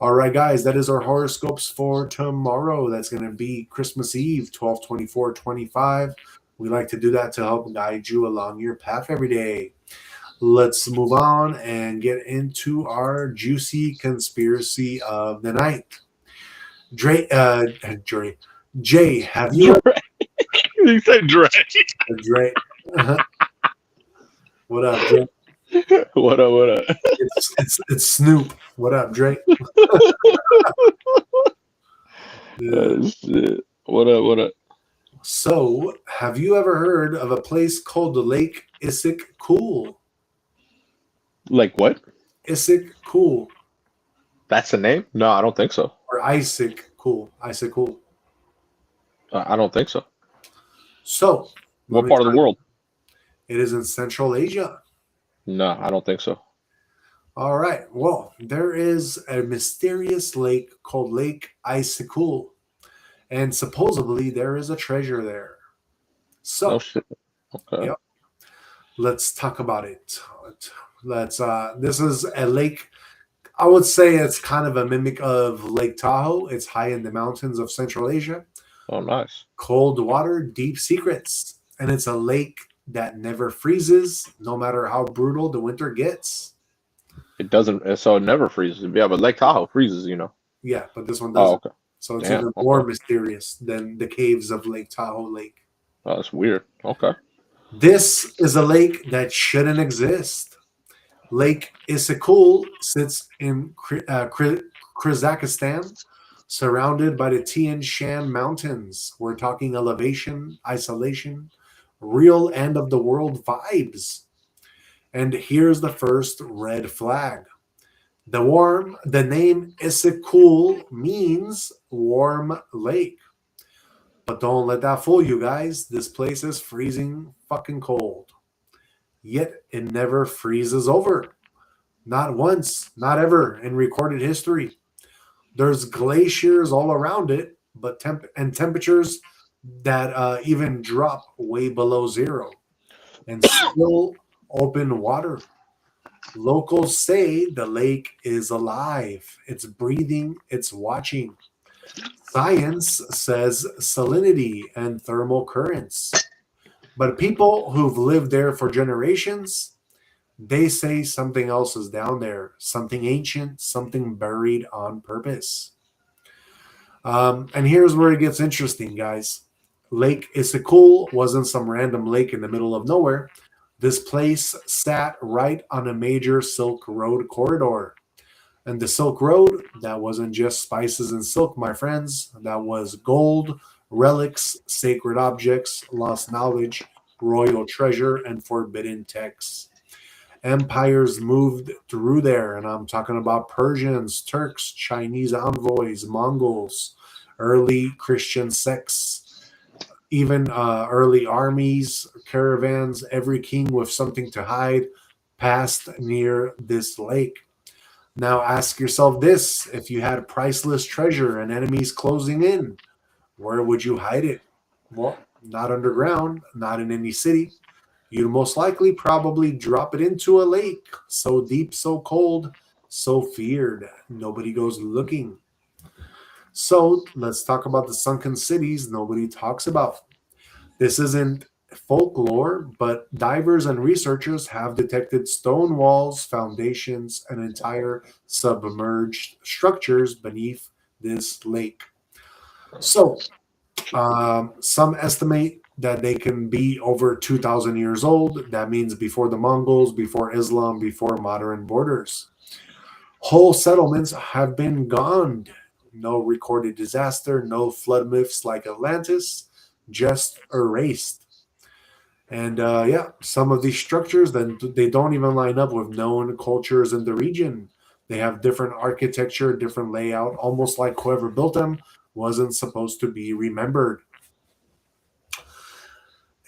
All right, guys, that is our horoscopes for tomorrow. That's going to be Christmas Eve, 12/24/25. We like to do that to help guide you along your path every day. Let's move on and get into our juicy conspiracy of the night. Jay, have you... You said Dre. Dre. What up, Jay? What up? It's Snoop. What up, Drake? Shit. What up? So, have you ever heard of a place called the Lake Issyk-Kul? Like what? Issyk-Kul. That's the name? No, I don't think so. Or Issyk-Kul. Issyk-Kul. I don't think so. So, what part of the world? It is in Central Asia. No, I don't think so. All right. Well, there is a mysterious lake called Lake Issyk-Kul, and supposedly there is a treasure there. So, No shit. Okay. Yep. Let's talk about it. This is a lake. I would say it's kind of a mimic of Lake Tahoe. It's high in the mountains of Central Asia. Oh, nice. Cold water, deep secrets, and it's a lake that never freezes, no matter how brutal the winter gets. It doesn't, so it never freezes. Yeah, but Lake Tahoe freezes, Yeah, but this one doesn't. Oh, okay. So it's Damn, even more mysterious than the caves of Lake Tahoe Lake. Oh, that's weird. Okay. This is a lake that shouldn't exist. Lake Issyk-Kul sits in Kyrgyzstan, surrounded by the Tian Shan Mountains. We're talking elevation, isolation, real end of the world vibes. And here's the first red flag. The name Issyk-Kul means warm lake. But don't let that fool you guys. This place is freezing fucking cold. Yet it never freezes over. Not once, not ever in recorded history. There's glaciers all around it, but temperatures that even drop way below zero. And still open water. Locals say the lake is alive. It's breathing. It's watching. Science says salinity and thermal currents. But people who've lived there for generations, they say something else is down there, something ancient, something buried on purpose. And here's where it gets interesting, guys. Lake Issyk-Kul wasn't some random lake in the middle of nowhere. This place sat right on a major Silk Road corridor. And the Silk Road, that wasn't just spices and silk, my friends. That was gold, relics, sacred objects, lost knowledge, royal treasure, and forbidden texts. Empires moved through there, and I'm talking about Persians, Turks, Chinese envoys, Mongols, early Christian sects, even early armies, caravans. Every king with something to hide passed near this lake. Now ask yourself this: if you had priceless treasure and enemies closing in, where would you hide it? Well, not underground, not in any city. You'd most likely probably drop it into a lake, so deep, so cold, so feared, nobody goes looking. So let's talk about the sunken cities nobody talks about. This isn't folklore, but divers and researchers have detected stone walls, foundations, and entire submerged structures beneath this lake. So, some estimate that they can be over 2,000 years old. That means before the Mongols, before Islam, before modern borders. Whole settlements have been gone. No recorded disaster, no flood myths like Atlantis, just erased. And yeah, some of these structures, then they don't even line up with known cultures in the region. They have different architecture, different layout, almost like whoever built them wasn't supposed to be remembered.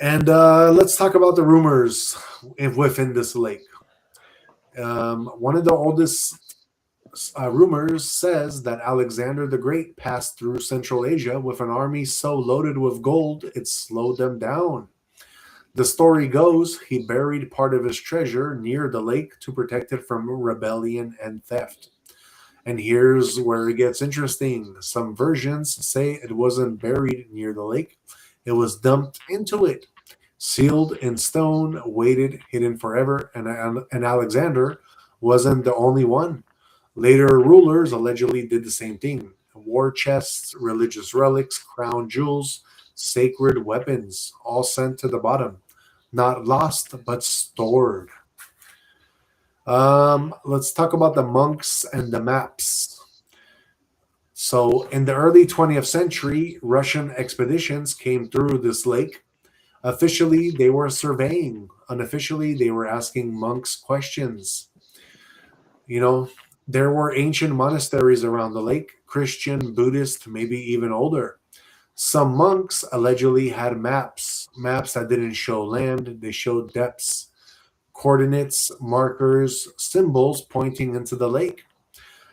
And let's talk about the rumors within this lake. One of the oldest rumors says that Alexander the Great passed through Central Asia with an army so loaded with gold it slowed them down. The story goes he buried part of his treasure near the lake to protect it from rebellion and theft. And here's where it gets interesting. Some versions say it wasn't buried near the lake, it was dumped into it, sealed in stone, weighted, hidden forever. And Alexander wasn't the only one. Later rulers allegedly did the same thing. War chests, religious relics, crown jewels, sacred weapons, all sent to the bottom. Not lost, but stored. Let's talk about the monks and the maps. So, in the early 20th century, Russian expeditions came through this lake. Officially, they were surveying. Unofficially, they were asking monks questions. You know, there were ancient monasteries around the lake, Christian, Buddhist, maybe even older. Some monks allegedly had maps that didn't show land, they showed depths, coordinates, markers, symbols pointing into the lake.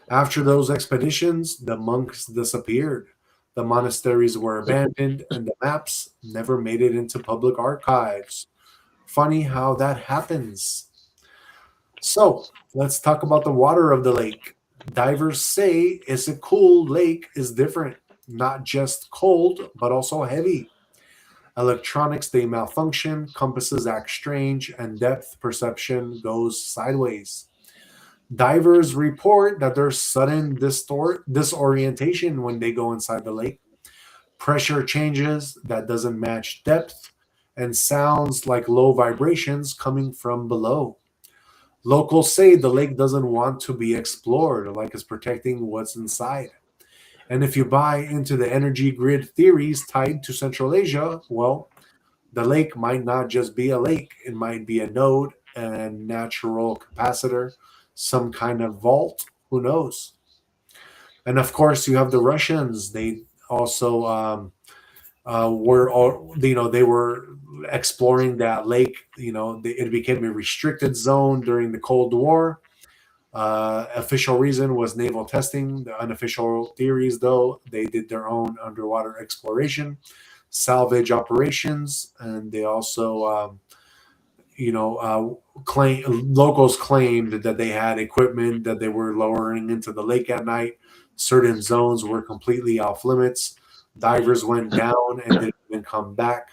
After those expeditions, the monks disappeared. The monasteries were abandoned, and the maps never made it into public archives. Funny how that happens. So, let's talk about the water of the lake. Divers say Issyk-Kul Lake is different, not just cold, but also heavy. Electronics, they malfunction, compasses act strange, and depth perception goes sideways. Divers report that there's sudden disorientation when they go inside the lake. Pressure changes that doesn't match depth, and sounds like low vibrations coming from below. Locals say the lake doesn't want to be explored, like it's protecting what's inside. And if you buy into the energy grid theories tied to Central Asia, well, the lake might not just be a lake. It might be a node, a natural capacitor, some kind of vault. Who knows? And of course, you have the Russians. They also they were exploring that lake. It became a restricted zone during the Cold War. Official reason was naval testing. The unofficial theories, though, they did their own underwater exploration, salvage operations, and they also, locals claimed that they had equipment that they were lowering into the lake at night. Certain zones were completely off limits. Divers went down and didn't even come back.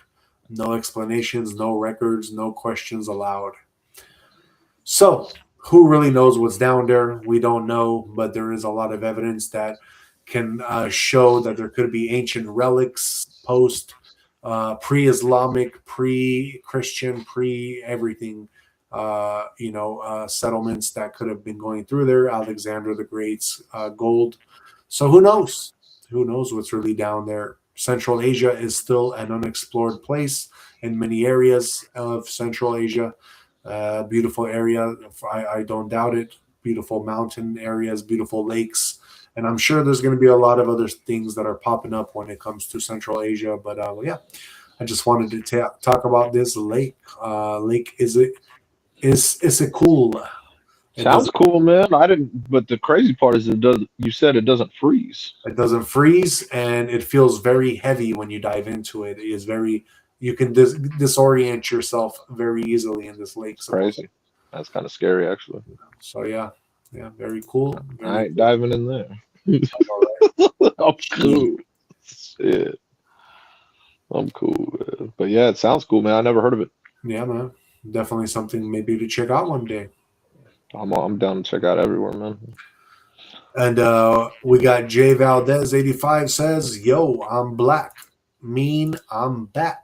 No explanations, no records, no questions allowed. So, who really knows what's down there? We don't know, but there is a lot of evidence that can show that there could be ancient relics, pre-Islamic, pre-Christian, pre-everything, settlements that could have been going through there. Alexander the Great's gold. So who knows? Who knows what's really down there? Central Asia is still an unexplored place in many areas of Central Asia. Beautiful area. I don't doubt it. Beautiful mountain areas, beautiful lakes. And I'm sure there's going to be a lot of other things that are popping up when it comes to Central Asia. But yeah, I just wanted to talk about this lake. Lake Issyk-Kul. Sounds cool, man. I didn't, but the crazy part is it does. You said it doesn't freeze. It doesn't freeze, and it feels very heavy when you dive into it. It is very. You can disorient yourself very easily in this lake. Crazy. That's kind of scary, actually. So yeah, very cool. I ain't diving in there. I'm cool. Shit. I'm cool, man. But yeah, it sounds cool, man. I never heard of it. Yeah, man. Definitely something maybe to check out one day. I'm down to check out everywhere, man. And we got J Valdez 85 says, "Yo, I'm black. Mean I'm back."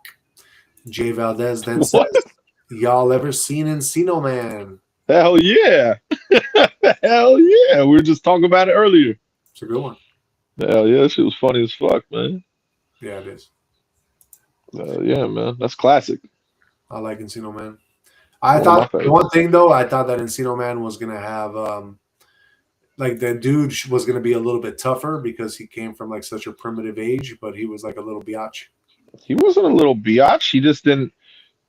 J Valdez then says, "Y'all ever seen Encino Man?" Hell yeah. Hell yeah. We were just talking about it earlier. It's a good one. Hell yeah, shit was funny as fuck, man. Yeah, it is. Yeah, man. That's classic. I like Encino Man. I thought one thing though, I thought that Encino Man was gonna have like the dude was gonna be a little bit tougher because he came from like such a primitive age, but he was like a little biatch. He wasn't a little biatch. He just didn't.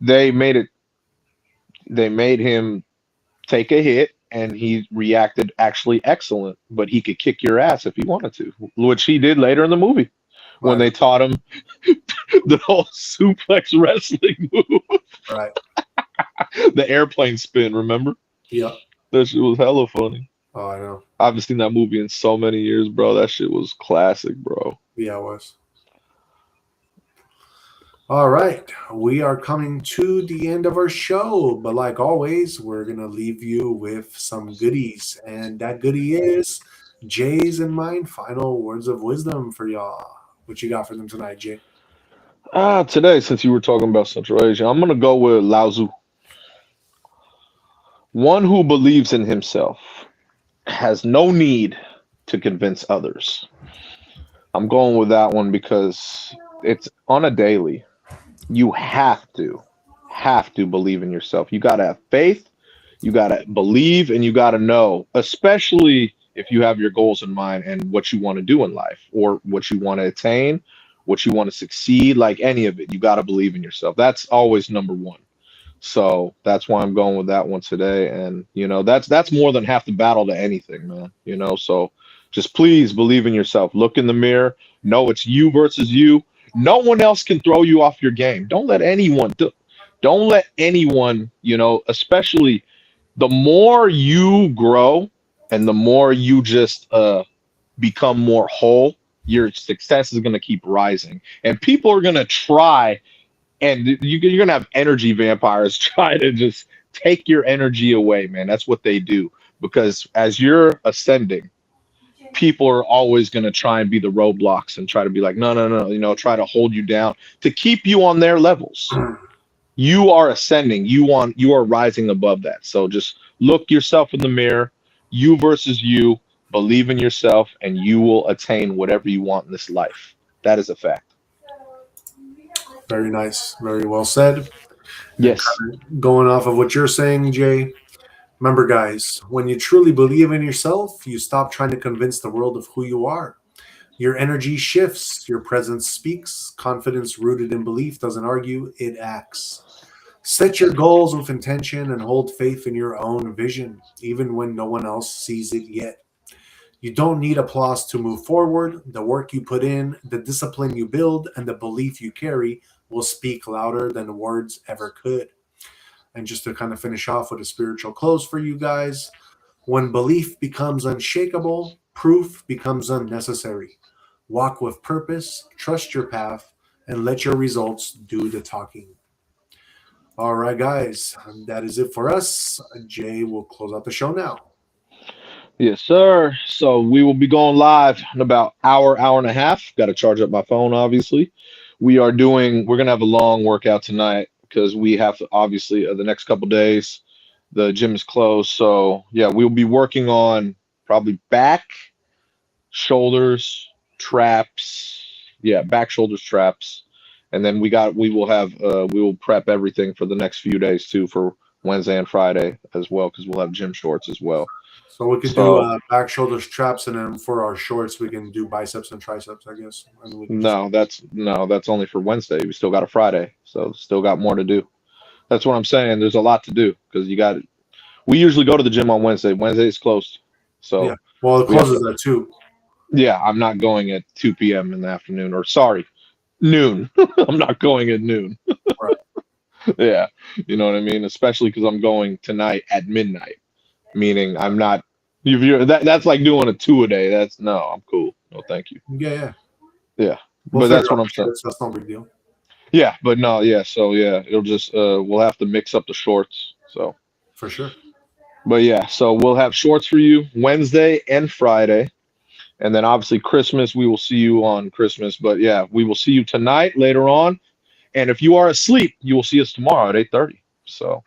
They made him take a hit, and he reacted actually excellent. But he could kick your ass if he wanted to, which he did later in the movie when they taught him the whole suplex wrestling move. Right. The airplane spin, remember? Yeah. That shit was hella funny. Oh, I know. I haven't seen that movie in so many years, bro. That shit was classic, bro. Yeah, it was. All right. We are coming to the end of our show, but like always, we're going to leave you with some goodies. And that goodie is Jay's and mine final words of wisdom for y'all. What you got for them tonight, Jay? Today, since you were talking about Central Asia, I'm going to go with Lao Tzu. One who believes in himself has no need to convince others. I'm going with that one because it's on a daily. You have to believe in yourself. You got to have faith. You got to believe, and you got to know, especially if you have your goals in mind and what you want to do in life or what you want to attain, what you want to succeed, like any of it. You got to believe in yourself. That's always number one. So that's why I'm going with that one today. And, that's more than half the battle to anything, man. So just please believe in yourself. Look in the mirror. Know it's you versus you. No one else can throw you off your game. Don't let anyone, especially the more you grow and the more you just become more whole, your success is going to keep rising. And people are going to try. And you're going to have energy vampires try to just take your energy away, man. That's what they do. Because as you're ascending, people are always going to try and be the roadblocks and try to be like, no, try to hold you down to keep you on their levels. You are ascending. You are rising above that. So just look yourself in the mirror, you versus you, believe in yourself, and you will attain whatever you want in this life. That is a fact. Very nice. Very well said. Yes. Going off of what you're saying, Jay, remember, guys, when you truly believe in yourself, you stop trying to convince the world of who you are. Your energy shifts. Your presence speaks. Confidence rooted in belief doesn't argue, it acts. Set your goals with intention and hold faith in your own vision, even when no one else sees it yet. You don't need applause to move forward. The work you put in, the discipline you build, and the belief you carry will speak louder than words ever could. And just to kind of finish off with a spiritual close for you guys, when belief becomes unshakable, proof becomes unnecessary. Walk with purpose, trust your path, and let your results do the talking. All right, guys, that is it for us. Jay will close out the show now. Yes, sir. So we will be going live in about hour and a half. Got to charge up my phone, obviously. We're going to have a long workout tonight because we have to, obviously, the next couple days, the gym is closed. So, yeah, we'll be working on probably back, shoulders, traps. Yeah, back, shoulders, traps. And then we will prep everything for the next few days too for Wednesday and Friday as well because we'll have gym shorts as well. So we could So- do back, shoulders, traps, and then for our shorts, we can do biceps and triceps, I guess. And we can That's only for Wednesday. We still got a Friday, so still got more to do. That's what I'm saying. There's a lot to do because we usually go to the gym on Wednesday. Wednesday is closed. So Yeah. Well, it we have closes at 2. yeah, I'm not going at 2 p.m. in the afternoon, or sorry, noon. I'm not going at noon. Right. Yeah, you know what I mean? Especially because I'm going tonight at midnight, meaning I'm not. That's like doing a 2 a day. I'm cool. No, thank you. Yeah. Yeah, We'll but that's figure what out I'm saying. shorts. That's no big deal. Yeah, but no, yeah. So yeah, it'll just we'll have to mix up the shorts. So, For sure. but yeah, so we'll have shorts for you Wednesday and Friday. And then obviously Christmas, we will see you on Christmas. But yeah, we will see you tonight later on. And if you are asleep, you will see us tomorrow at 8:30. So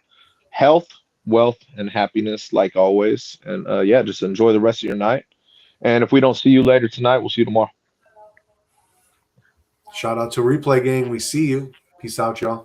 health, wealth, and happiness like always. And yeah, just enjoy the rest of your night. And if we don't see you later tonight, we'll see you tomorrow. Shout out to Replay Gang. We see you. Peace out, y'all.